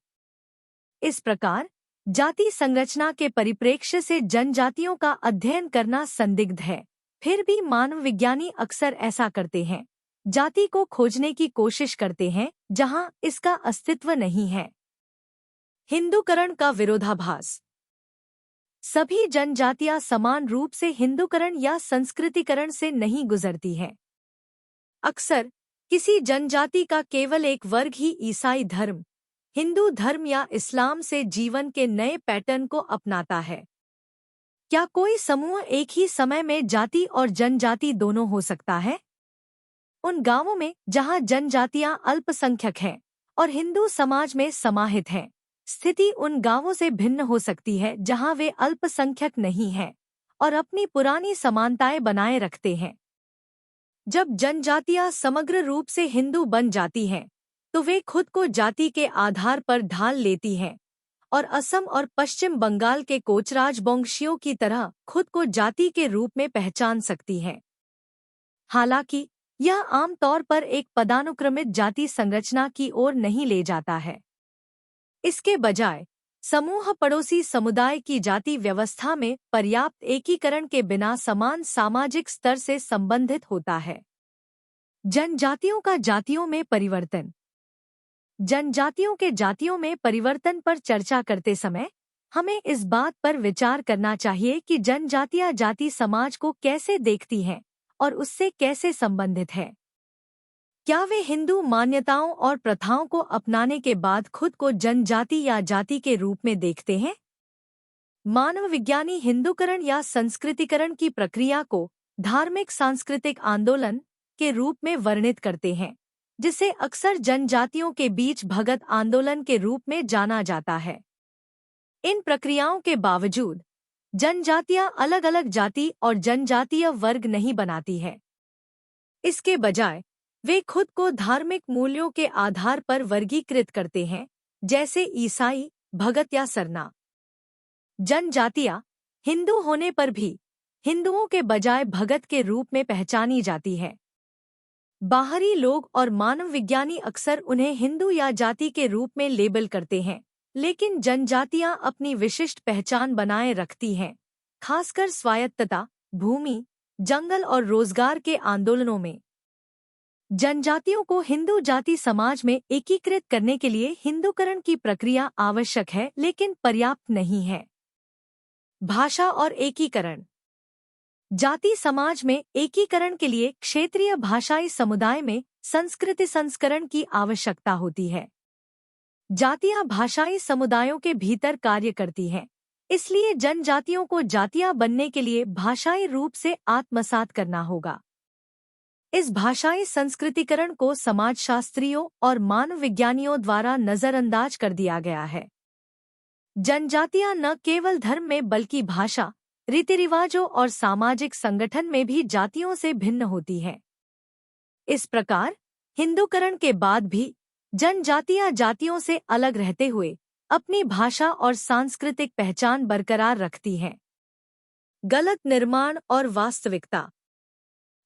इस प्रकार जाति संरचना के परिप्रेक्ष्य से जनजातियों का अध्ययन करना संदिग्ध है। फिर भी मानव विज्ञानी अक्सर ऐसा करते हैं, जाति को खोजने की कोशिश करते हैं जहां इसका अस्तित्व नहीं है। हिंदूकरण का विरोधाभास। सभी जनजातियां समान रूप से हिंदूकरण या संस्कृतिकरण से नहीं गुजरती हैं। अक्सर किसी जनजाति का केवल एक वर्ग ही ईसाई धर्म, हिंदू धर्म या इस्लाम से जीवन के नए पैटर्न को अपनाता है। क्या कोई समूह एक ही समय में जाति और जनजाति दोनों हो सकता है? उन गांवों में जहां जनजातियां अल्पसंख्यक हैं और हिंदू समाज में समाहित हैं, स्थिति उन गांवों से भिन्न हो सकती है जहां वे अल्पसंख्यक नहीं हैं और अपनी पुरानी समानताएं बनाए रखते हैं। जब जनजातियां समग्र रूप से हिंदू बन जाती हैं, तो वे खुद को जाति के आधार पर ढाल लेती हैं और असम और पश्चिम बंगाल के कोच राजवंशियों की तरह खुद को जाति के रूप में पहचान सकती हैं। हालांकि यह आमतौर पर एक पदानुक्रमित जाति संरचना की ओर नहीं ले जाता है। इसके बजाय समूह पड़ोसी समुदाय की जाति व्यवस्था में पर्याप्त एकीकरण के बिना समान सामाजिक स्तर से संबंधित होता है। जनजातियों का जातियों में परिवर्तन। जनजातियों के जातियों में परिवर्तन पर चर्चा करते समय हमें इस बात पर विचार करना चाहिए कि जनजातियां जाति समाज को कैसे देखती हैं और उससे कैसे संबंधित है। क्या वे हिंदू मान्यताओं और प्रथाओं को अपनाने के बाद खुद को जनजाति या जाति के रूप में देखते हैं? मानव विज्ञानी हिंदूकरण या संस्कृतिकरण की प्रक्रिया को धार्मिक सांस्कृतिक आंदोलन के रूप में वर्णित करते हैं, जिसे अक्सर जनजातियों के बीच भगत आंदोलन के रूप में जाना जाता है। इन प्रक्रियाओं के बावजूद जनजातियां अलग अलग जाति और जनजातीय वर्ग नहीं बनाती है। इसके बजाय वे खुद को धार्मिक मूल्यों के आधार पर वर्गीकृत करते हैं, जैसे ईसाई, भगत या सरना। जनजातियां हिंदू होने पर भी हिंदुओं के बजाय भगत के रूप में पहचानी जाती है। बाहरी लोग और मानव विज्ञानी अक्सर उन्हें हिंदू या जाति के रूप में लेबल करते हैं, लेकिन जनजातियां अपनी विशिष्ट पहचान बनाए रखती हैं, खासकर स्वायत्तता, भूमि, जंगल और रोजगार के आंदोलनों में। जनजातियों को हिंदू जाति समाज में एकीकृत करने के लिए हिंदूकरण की प्रक्रिया आवश्यक है, लेकिन पर्याप्त नहीं है। भाषा और एकीकरण। जाति समाज में एकीकरण के लिए क्षेत्रीय भाषाई समुदाय में संस्कृति संस्करण की आवश्यकता होती है। जातियां भाषाई समुदायों के भीतर कार्य करती हैं, इसलिए जनजातियों को जातियां बनने के लिए भाषाई रूप से आत्मसात करना होगा। इस भाषाई संस्कृतिकरण को समाजशास्त्रियों और मानव विज्ञानियों द्वारा नजरअंदाज कर दिया गया है। जनजातियां न केवल धर्म में बल्कि भाषा, रीति रिवाजों और सामाजिक संगठन में भी जातियों से भिन्न होती हैं। इस प्रकार हिंदूकरण के बाद भी जनजातियां जातियों से अलग रहते हुए अपनी भाषा और सांस्कृतिक पहचान बरकरार रखती हैं। गलत निर्माण और वास्तविकता।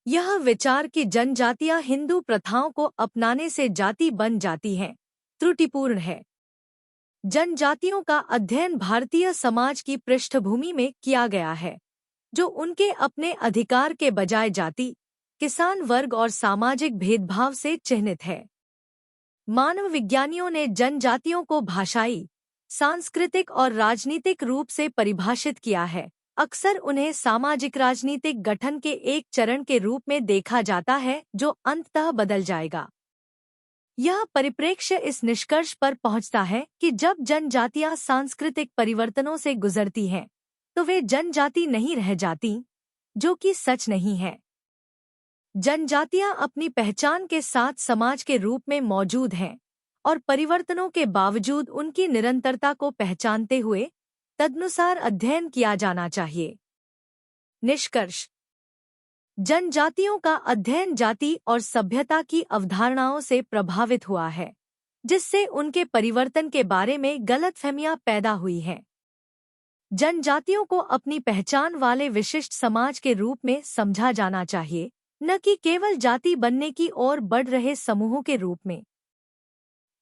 यह विचार कि जनजातियां हिंदू प्रथाओं को अपनाने से जाति बन जाती हैं, त्रुटिपूर्ण है। जनजातियों का अध्ययन भारतीय समाज की पृष्ठभूमि में किया गया है, जो उनके अपने अधिकार के बजाय जाति, किसान वर्ग और सामाजिक भेदभाव से चिह्नित है। मानव विज्ञानियों ने जनजातियों को भाषाई, सांस्कृतिक और राजनीतिक रूप से परिभाषित किया है। अक्सर उन्हें सामाजिक राजनीतिक गठन के एक चरण के रूप में देखा जाता है जो अंततः बदल जाएगा। यह परिप्रेक्ष्य इस निष्कर्ष पर पहुंचता है कि जब जनजातियां सांस्कृतिक परिवर्तनों से गुजरती हैं, तो वे जनजाति नहीं रह जाती, जो कि सच नहीं है। जनजातियां अपनी पहचान के साथ समाज के रूप में मौजूद हैं और परिवर्तनों के बावजूद उनकी निरंतरता को पहचानते हुए तदनुसार अध्ययन किया जाना चाहिए। निष्कर्ष: जनजातियों का अध्ययन जाति और सभ्यता की अवधारणाओं से प्रभावित हुआ है, जिससे उनके परिवर्तन के बारे में गलतफहमियां पैदा हुई हैं। जनजातियों को अपनी पहचान वाले विशिष्ट समाज के रूप में समझा जाना चाहिए, न कि केवल जाति बनने की ओर बढ़ रहे समूहों के रूप में।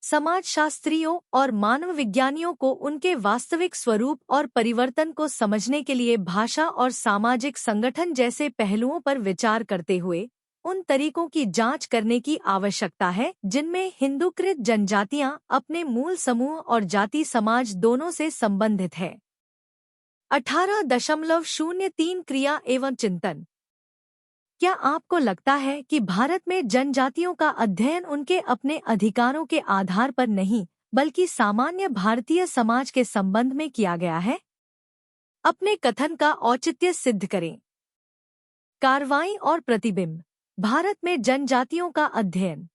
समाजशास्त्रियों और मानव विज्ञानियों को उनके वास्तविक स्वरूप और परिवर्तन को समझने के लिए भाषा और सामाजिक संगठन जैसे पहलुओं पर विचार करते हुए उन तरीकों की जांच करने की आवश्यकता है जिनमें हिंदूकृत जनजातियां अपने मूल समूह और जाति समाज दोनों से संबंधित है। 18.03 क्रिया एवं चिंतन। क्या आपको लगता है कि भारत में जनजातियों का अध्ययन उनके अपने अधिकारों के आधार पर नहीं, बल्कि सामान्य भारतीय समाज के संबंध में किया गया है? अपने कथन का औचित्य सिद्ध करें। कार्रवाई और प्रतिबिंब। भारत में जनजातियों का अध्ययन।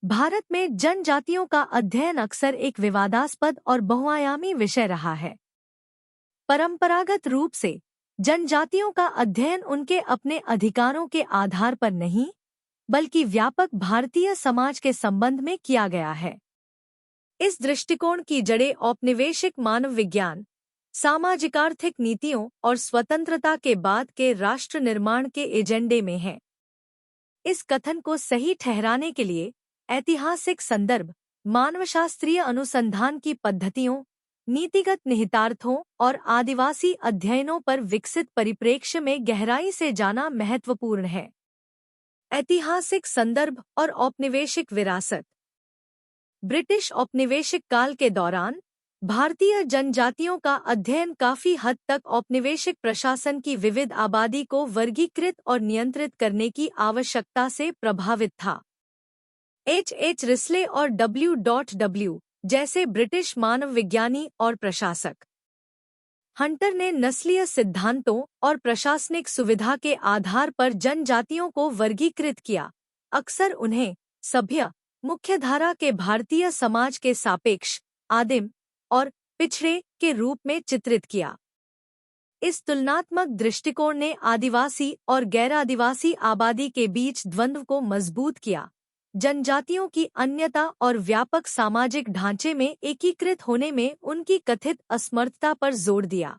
भारत में जनजातियों का अध्ययन अक्सर एक विवादास्पद और बहुआयामी विषय रहा है। परंपरागत रूप से जनजातियों का अध्ययन उनके अपने अधिकारों के आधार पर नहीं, बल्कि व्यापक भारतीय समाज के संबंध में किया गया है। इस दृष्टिकोण की जड़ें औपनिवेशिक मानव विज्ञान, सामाजिकार्थिक नीतियों और स्वतंत्रता के बाद के राष्ट्र निर्माण के एजेंडे में हैं। इस कथन को सही ठहराने के लिए ऐतिहासिक संदर्भ, मानवशास्त्रीय अनुसंधान की पद्धतियों, नीतिगत निहितार्थों और आदिवासी अध्ययनों पर विकसित परिप्रेक्ष्य में गहराई से जाना महत्वपूर्ण है। ऐतिहासिक संदर्भ और औपनिवेशिक विरासत। ब्रिटिश औपनिवेशिक काल के दौरान भारतीय जनजातियों का अध्ययन काफी हद तक औपनिवेशिक प्रशासन की विविध आबादी को वर्गीकृत और नियंत्रित करने की आवश्यकता से प्रभावित था। H. रिस्ले और W. जैसे ब्रिटिश मानव विज्ञानी और प्रशासक हंटर ने नस्लीय सिद्धांतों और प्रशासनिक सुविधा के आधार पर जनजातियों को वर्गीकृत किया, अक्सर उन्हें सभ्य, मुख्यधारा के भारतीय समाज के सापेक्ष, आदिम और पिछड़े के रूप में चित्रित किया। इस तुलनात्मक दृष्टिकोण ने आदिवासी और गैर-आदिवासी आबादी के बीच द्वंद्व को मजबूत किया, जनजातियों की अन्यता और व्यापक सामाजिक ढांचे में एकीकृत होने में उनकी कथित असमर्थता पर जोर दिया।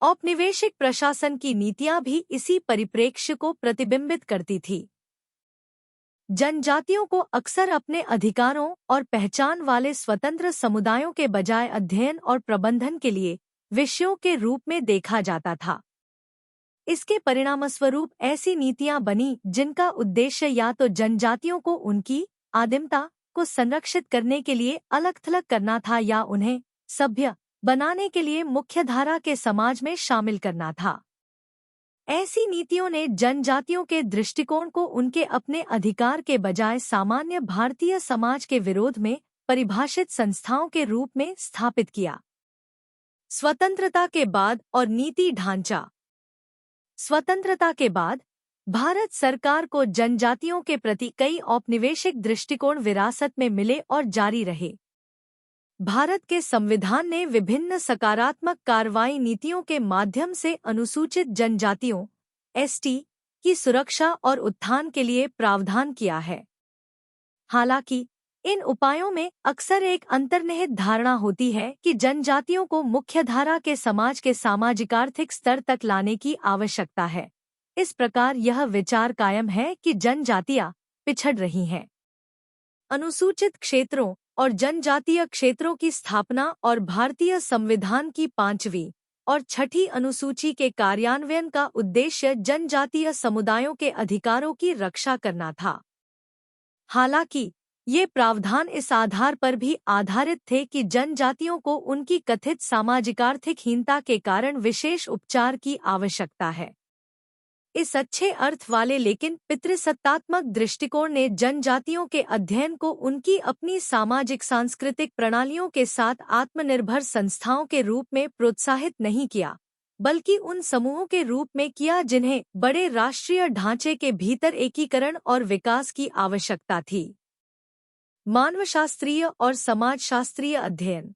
औपनिवेशिक प्रशासन की नीतियां भी इसी परिप्रेक्ष्य को प्रतिबिंबित करती थी। जनजातियों को अक्सर अपने अधिकारों और पहचान वाले स्वतंत्र समुदायों के बजाय अध्ययन और प्रबंधन के लिए विषयों के रूप में देखा जाता था। इसके परिणामस्वरूप ऐसी नीतियां बनी जिनका उद्देश्य या तो जनजातियों को उनकी आदिमता को संरक्षित करने के लिए अलग-थलग करना था या उन्हें सभ्य बनाने के लिए मुख्यधारा के समाज में शामिल करना था। ऐसी नीतियों ने जनजातियों के दृष्टिकोण को उनके अपने अधिकार के बजाय सामान्य भारतीय समाज के विरोध में परिभाषित संस्थाओं के रूप में स्थापित किया। स्वतंत्रता के बाद और नीति ढांचा। स्वतंत्रता के बाद भारत सरकार को जनजातियों के प्रति कई औपनिवेशिक दृष्टिकोण विरासत में मिले और जारी रहे। भारत के संविधान ने विभिन्न सकारात्मक कार्रवाई नीतियों के माध्यम से अनुसूचित जनजातियों (एसटी) की सुरक्षा और उत्थान के लिए प्रावधान किया है। हालांकि इन उपायों में अक्सर एक अंतर्निहित धारणा होती है कि जनजातियों को मुख्यधारा के समाज के सामाजिकार्थिक स्तर तक लाने की आवश्यकता है। इस प्रकार यह विचार कायम है कि जनजातियां पिछड़ रही हैं। अनुसूचित क्षेत्रों और जनजातीय क्षेत्रों की स्थापना और भारतीय संविधान की 5वीं और 6ठी अनुसूची के कार्यान्वयन का उद्देश्य जनजातीय समुदायों के अधिकारों की रक्षा करना था। हालांकि ये प्रावधान इस आधार पर भी आधारित थे कि जनजातियों को उनकी कथित सामाजिकार्थिक हीनता के कारण विशेष उपचार की आवश्यकता है। इस अच्छे अर्थ वाले लेकिन पितृसत्तात्मक दृष्टिकोण ने जनजातियों के अध्ययन को उनकी अपनी सामाजिक सांस्कृतिक प्रणालियों के साथ आत्मनिर्भर संस्थाओं के रूप में प्रोत्साहित नहीं किया, बल्कि उन समूहों के रूप में किया जिन्हें बड़े राष्ट्रीय ढांचे के भीतर एकीकरण और विकास की आवश्यकता थी। मानवशास्त्रीय और समाजशास्त्रीय अध्ययन।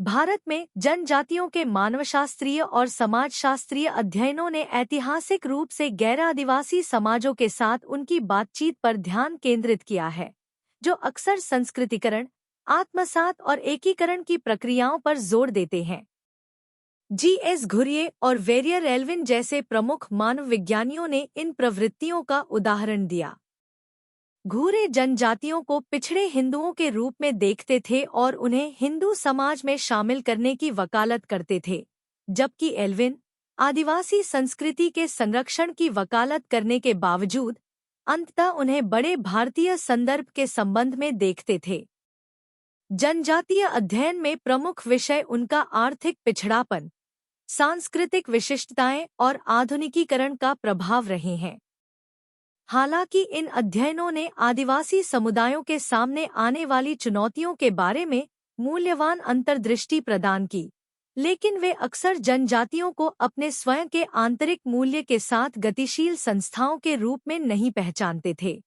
भारत में जनजातियों के मानवशास्त्रीय और समाजशास्त्रीय अध्ययनों ने ऐतिहासिक रूप से गैर आदिवासी समाजों के साथ उनकी बातचीत पर ध्यान केंद्रित किया है, जो अक्सर संस्कृतिकरण, आत्मसात और एकीकरण की प्रक्रियाओं पर जोर देते हैं। जी.एस. घुरिये और वेरियर एल्विन जैसे प्रमुख मानवविज्ञानियों ने इन प्रवृत्तियों का उदाहरण दिया। घुरे जनजातियों को पिछड़े हिंदुओं के रूप में देखते थे और उन्हें हिंदू समाज में शामिल करने की वकालत करते थे, जबकि एल्विन आदिवासी संस्कृति के संरक्षण की वकालत करने के बावजूद अंततः उन्हें बड़े भारतीय संदर्भ के संबंध में देखते थे। जनजातीय अध्ययन में प्रमुख विषय उनका आर्थिक पिछड़ापन, सांस्कृतिक विशिष्टताएं और आधुनिकीकरण का प्रभाव रहे हैं। हालांकि इन अध्ययनों ने आदिवासी समुदायों के सामने आने वाली चुनौतियों के बारे में मूल्यवान अंतर्दृष्टि प्रदान की, लेकिन वे अक्सर जनजातियों को अपने स्वयं के आंतरिक मूल्य के साथ गतिशील संस्थाओं के रूप में नहीं पहचानते थे।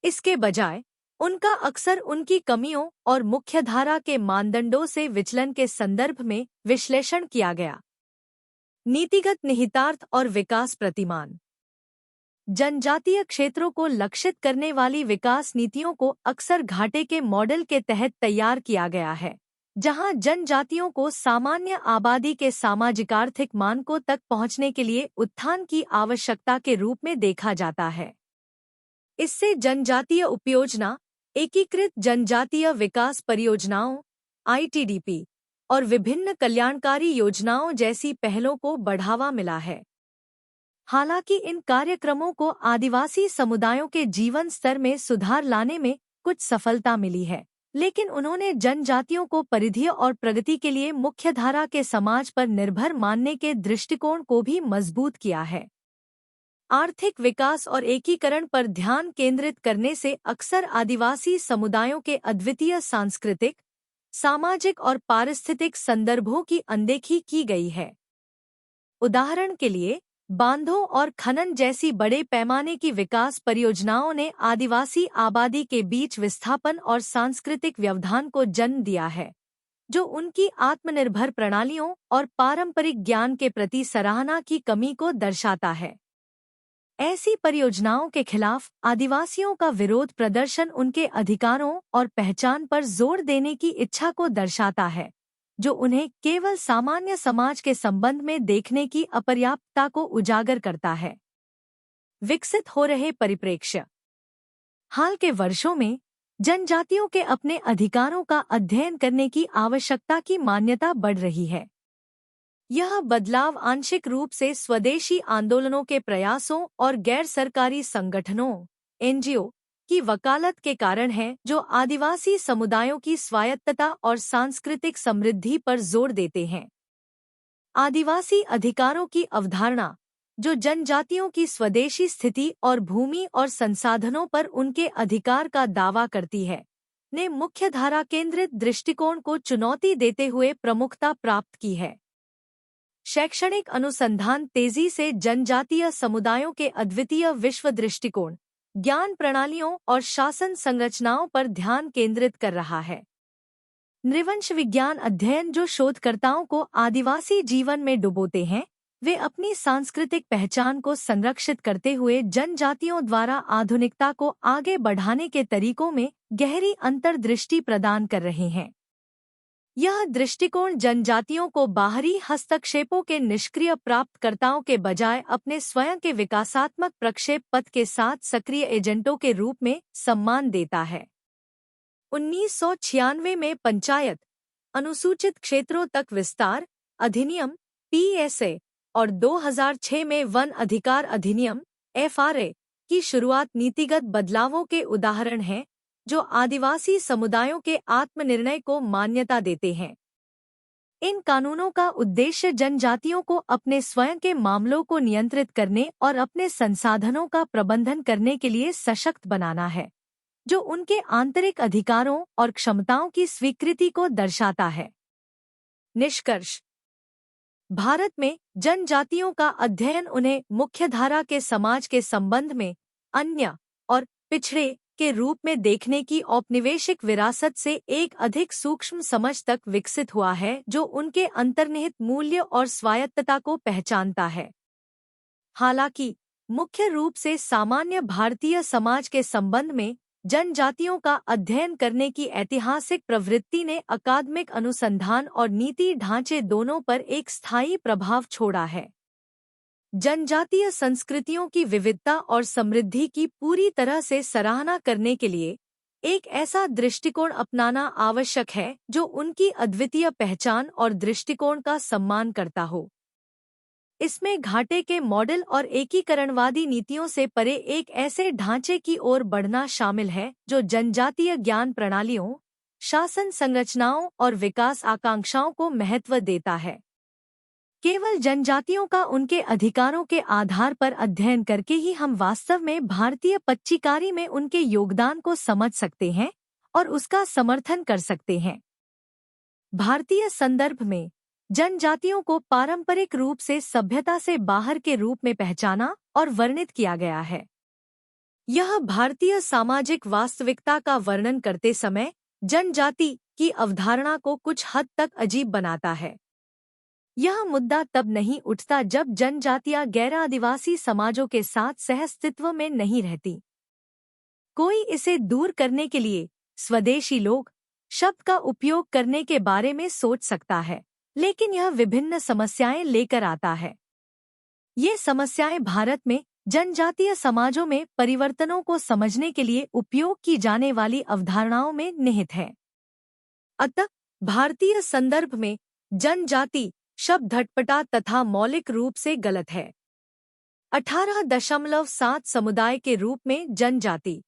इसके बजाय उनका अक्सर उनकी कमियों और मुख्यधारा के मानदंडों से विचलन के संदर्भ में विश्लेषण किया गया। नीतिगत निहितार्थ और विकास प्रतिमान। जनजातीय क्षेत्रों को लक्षित करने वाली विकास नीतियों को अक्सर घाटे के मॉडल के तहत तैयार किया गया है, जहां जनजातियों को सामान्य आबादी के सामाजिक-आर्थिक मानकों तक पहुंचने के लिए उत्थान की आवश्यकता के रूप में देखा जाता है। इससे जनजातीय उपयोजना, एकीकृत जनजातीय विकास परियोजनाओं (ITDP) और विभिन्न कल्याणकारी योजनाओं जैसी पहलों को बढ़ावा मिला है। हालांकि इन कार्यक्रमों को आदिवासी समुदायों के जीवन स्तर में सुधार लाने में कुछ सफलता मिली है, लेकिन उन्होंने जनजातियों को परिधीय और प्रगति के लिए मुख्यधारा के समाज पर निर्भर मानने के दृष्टिकोण को भी मजबूत किया है। आर्थिक विकास और एकीकरण पर ध्यान केंद्रित करने से अक्सर आदिवासी समुदायों के अद्वितीय सांस्कृतिक, सामाजिक और पारिस्थितिक संदर्भों की अनदेखी की गई है। उदाहरण के लिए, बांधों और खनन जैसी बड़े पैमाने की विकास परियोजनाओं ने आदिवासी आबादी के बीच विस्थापन और सांस्कृतिक व्यवधान को जन्म दिया है, जो उनकी आत्मनिर्भर प्रणालियों और पारंपरिक ज्ञान के प्रति सराहना की कमी को दर्शाता है। ऐसी परियोजनाओं के खिलाफ आदिवासियों का विरोध प्रदर्शन उनके अधिकारों और पहचान पर जोर देने की इच्छा को दर्शाता है, जो उन्हें केवल सामान्य समाज के संबंध में देखने की अपर्याप्तता को उजागर करता है। विकसित हो रहे परिप्रेक्ष्य। हाल के वर्षों में जनजातियों के अपने अधिकारों का अध्ययन करने की आवश्यकता की मान्यता बढ़ रही है। यह बदलाव आंशिक रूप से स्वदेशी आंदोलनों के प्रयासों और गैर सरकारी संगठनों (NGO) की वकालत के कारण है, जो आदिवासी समुदायों की स्वायत्तता और सांस्कृतिक समृद्धि पर जोर देते हैं। आदिवासी अधिकारों की अवधारणा, जो जनजातियों की स्वदेशी स्थिति और भूमि और संसाधनों पर उनके अधिकार का दावा करती है, ने मुख्यधारा केंद्रित दृष्टिकोण को चुनौती देते हुए प्रमुखता प्राप्त की है। शैक्षणिक अनुसंधान तेजी से जनजातीय समुदायों के अद्वितीय विश्व दृष्टिकोण, ज्ञान प्रणालियों और शासन संरचनाओं पर ध्यान केंद्रित कर रहा है। नृवंश विज्ञान अध्ययन जो शोधकर्ताओं को आदिवासी जीवन में डुबोते हैं, वे अपनी सांस्कृतिक पहचान को संरक्षित करते हुए जनजातियों द्वारा आधुनिकता को आगे बढ़ाने के तरीकों में गहरी अंतर्दृष्टि प्रदान कर रहे हैं। यह दृष्टिकोण जनजातियों को बाहरी हस्तक्षेपों के निष्क्रिय प्राप्तकर्ताओं के बजाय अपने स्वयं के विकासात्मक प्रक्षेप पथ के साथ सक्रिय एजेंटों के रूप में सम्मान देता है। 1996 में पंचायत, अनुसूचित क्षेत्रों तक विस्तार अधिनियम (PSA) और 2006 में वन अधिकार अधिनियम (FRA) की शुरुआत नीतिगत बदलावों के उदाहरण हैं, जो आदिवासी समुदायों के आत्मनिर्णय को मान्यता देते हैं। इन कानूनों का उद्देश्य जनजातियों को अपने स्वयं के मामलों को नियंत्रित करने और अपने संसाधनों का प्रबंधन करने के लिए सशक्त बनाना है, जो उनके आंतरिक अधिकारों और क्षमताओं की स्वीकृति को दर्शाता है। निष्कर्ष: भारत में जनजातियों का अध्ययन उन्हें मुख्यधारा के समाज के संबंध में अन्य और पिछड़े के रूप में देखने की औपनिवेशिक विरासत से एक अधिक सूक्ष्म समझ तक विकसित हुआ है, जो उनके अंतर्निहित मूल्य और स्वायत्तता को पहचानता है। हालांकि मुख्य रूप से सामान्य भारतीय समाज के संबंध में जनजातियों का अध्ययन करने की ऐतिहासिक प्रवृत्ति ने अकादमिक अनुसंधान और नीति ढांचे दोनों पर एक स्थायी प्रभाव छोड़ा है। जनजातीय संस्कृतियों की विविधता और समृद्धि की पूरी तरह से सराहना करने के लिए एक ऐसा दृष्टिकोण अपनाना आवश्यक है जो उनकी अद्वितीय पहचान और दृष्टिकोण का सम्मान करता हो। इसमें घाटे के मॉडल और एकीकरणवादी नीतियों से परे एक ऐसे ढांचे की ओर बढ़ना शामिल है जो जनजातीय ज्ञान प्रणालियों, शासन संरचनाओं और विकास आकांक्षाओं को महत्व देता है। केवल जनजातियों का उनके अधिकारों के आधार पर अध्ययन करके ही हम वास्तव में भारतीय पच्चीकारी में उनके योगदान को समझ सकते हैं और उसका समर्थन कर सकते हैं। भारतीय संदर्भ में जनजातियों को पारंपरिक रूप से सभ्यता से बाहर के रूप में पहचाना और वर्णित किया गया है। यह भारतीय सामाजिक वास्तविकता का वर्णन करते समय जनजाति की अवधारणा को कुछ हद तक अजीब बनाता है। यह मुद्दा तब नहीं उठता जब जनजातियां गैर आदिवासी समाजों के साथ सहअस्तित्व में नहीं रहती। कोई इसे दूर करने के लिए स्वदेशी लोग शब्द का उपयोग करने के बारे में सोच सकता है, लेकिन यह विभिन्न समस्याएं लेकर आता है। ये समस्याएं भारत में जनजातीय समाजों में परिवर्तनों को समझने के लिए उपयोग की जाने वाली अवधारणाओं में निहित हैं। अतः भारतीय संदर्भ में जनजाति शब्द झटपटा तथा मौलिक रूप से गलत है। 18.7 समुदाय के रूप में जनजाति,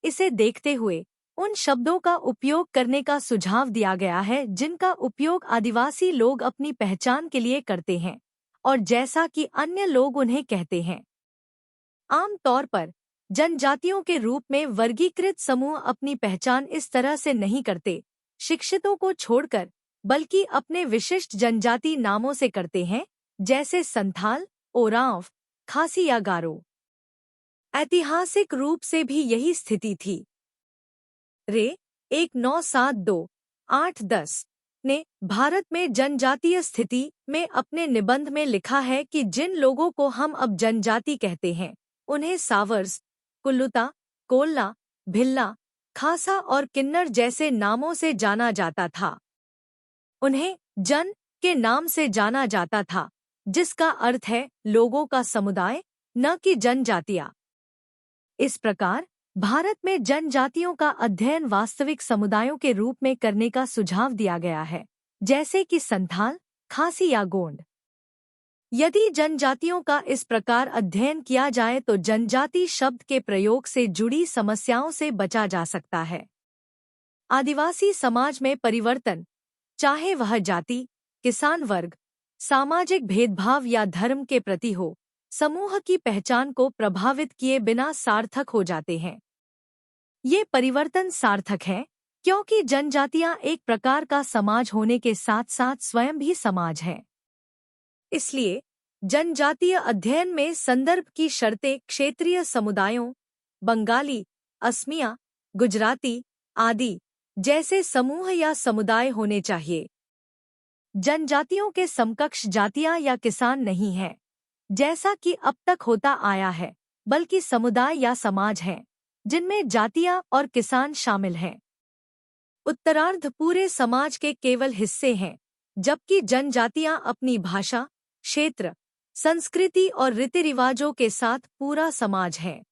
इसे देखते हुए उन शब्दों का उपयोग करने का सुझाव दिया गया है जिनका उपयोग आदिवासी लोग अपनी पहचान के लिए करते हैं और जैसा कि अन्य लोग उन्हें कहते हैं। आम तौर पर जनजातियों के रूप में वर्गीकृत समूह अपनी पहचान इस तरह से नहीं करते, शिक्षितों को छोड़कर, बल्कि अपने विशिष्ट जनजाति नामों से करते हैं, जैसे संथाल, ओरांव, खासी या गारो। ऐतिहासिक रूप से भी यही स्थिति थी। रे 1972-810 ने भारत में जनजातीय स्थिति में अपने निबंध में लिखा है कि जिन लोगों को हम अब जनजाति कहते हैं, उन्हें सावर्स, कुल्लुता, कोल्ला, भिल्ला, खासा और किन्नर जैसे नामों से जाना जाता था। उन्हें जन के नाम से जाना जाता था, जिसका अर्थ है लोगों का समुदाय, न कि जनजातियां। इस प्रकार भारत में जनजातियों का अध्ययन वास्तविक समुदायों के रूप में करने का सुझाव दिया गया है, जैसे कि संथाल, खासी या गोंड। यदि जनजातियों का इस प्रकार अध्ययन किया जाए तो जनजाति शब्द के प्रयोग से जुड़ी समस्याओं से बचा जा सकता है। आदिवासी समाज में परिवर्तन, चाहे वह जाति, किसान वर्ग, सामाजिक भेदभाव या धर्म के प्रति हो, समूह की पहचान को प्रभावित किए बिना सार्थक हो जाते हैं। ये परिवर्तन सार्थक है क्योंकि जनजातियां एक प्रकार का समाज होने के साथ साथ स्वयं भी समाज हैं। इसलिए जनजातीय अध्ययन में संदर्भ की शर्तें क्षेत्रीय समुदायों, बंगाली, असमिया, गुजराती आदि जैसे समूह या समुदाय होने चाहिए। जनजातियों के समकक्ष जातियां या किसान नहीं हैं, जैसा कि अब तक होता आया है, बल्कि समुदाय या समाज हैं, जिनमें जातियां और किसान शामिल हैं। उत्तरार्ध पूरे समाज के केवल हिस्से हैं, जबकि जनजातियां अपनी भाषा, क्षेत्र, संस्कृति और रीति रिवाजों के साथ पूरा समाज है।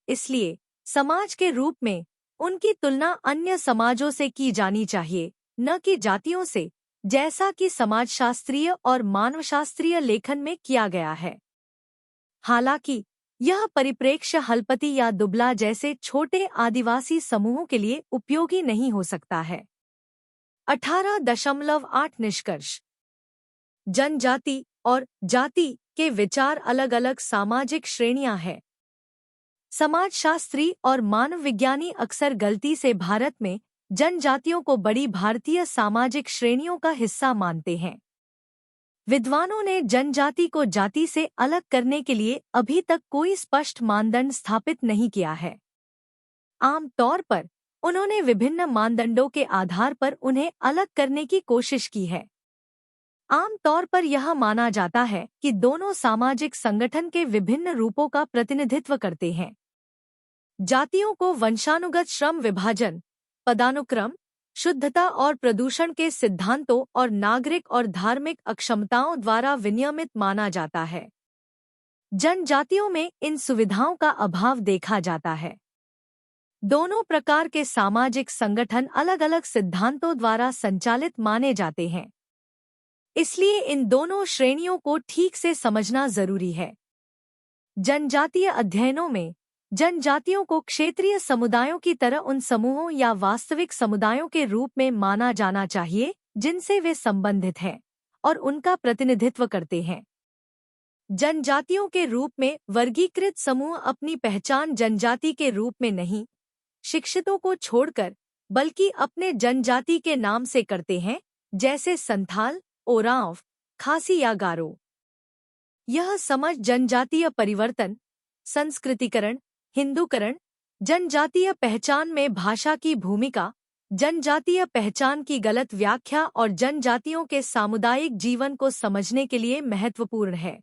इसलिए समाज के रूप में उनकी तुलना अन्य समाजों से की जानी चाहिए, न कि जातियों से, जैसा कि समाजशास्त्रीय और मानवशास्त्रीय लेखन में किया गया है। हालांकि यह परिप्रेक्ष्य हलपति या दुबला जैसे छोटे आदिवासी समूहों के लिए उपयोगी नहीं हो सकता है। 18.8 निष्कर्ष। जनजाति और जाति के विचार अलग अलग सामाजिक श्रेणियां हैं। समाजशास्त्री और मानवविज्ञानी अक्सर गलती से भारत में जनजातियों को बड़ी भारतीय सामाजिक श्रेणियों का हिस्सा मानते हैं। विद्वानों ने जनजाति को जाति से अलग करने के लिए अभी तक कोई स्पष्ट मानदंड स्थापित नहीं किया है। आम तौर पर उन्होंने विभिन्न मानदंडों के आधार पर उन्हें अलग करने की कोशिश की है। आम तौर पर यह माना जाता है कि दोनों सामाजिक संगठन के विभिन्न रूपों का प्रतिनिधित्व करते हैं। जातियों को वंशानुगत श्रम विभाजन, पदानुक्रम, शुद्धता और प्रदूषण के सिद्धांतों और नागरिक और धार्मिक अक्षमताओं द्वारा विनियमित माना जाता है। जनजातियों में इन सुविधाओं का अभाव देखा जाता है। दोनों प्रकार के सामाजिक संगठन अलग अलग सिद्धांतों द्वारा संचालित माने जाते हैं, इसलिए इन दोनों श्रेणियों को ठीक से समझना जरूरी है। जनजातीय अध्ययनों में जनजातियों को क्षेत्रीय समुदायों की तरह उन समूहों या वास्तविक समुदायों के रूप में माना जाना चाहिए जिनसे वे संबंधित हैं और उनका प्रतिनिधित्व करते हैं। जनजातियों के रूप में वर्गीकृत समूह अपनी पहचान जनजाति के रूप में नहीं, शिक्षितों को छोड़कर, बल्कि अपने जनजाति के नाम से करते हैं, जैसे संथाल, ओरांव, खासी या गारो। यह समझ जनजातीय परिवर्तन, संस्कृतिकरण, हिंदूकरण, जनजातीय पहचान में भाषा की भूमिका, जनजातीय पहचान की गलत व्याख्या और जनजातियों के सामुदायिक जीवन को समझने के लिए महत्वपूर्ण है।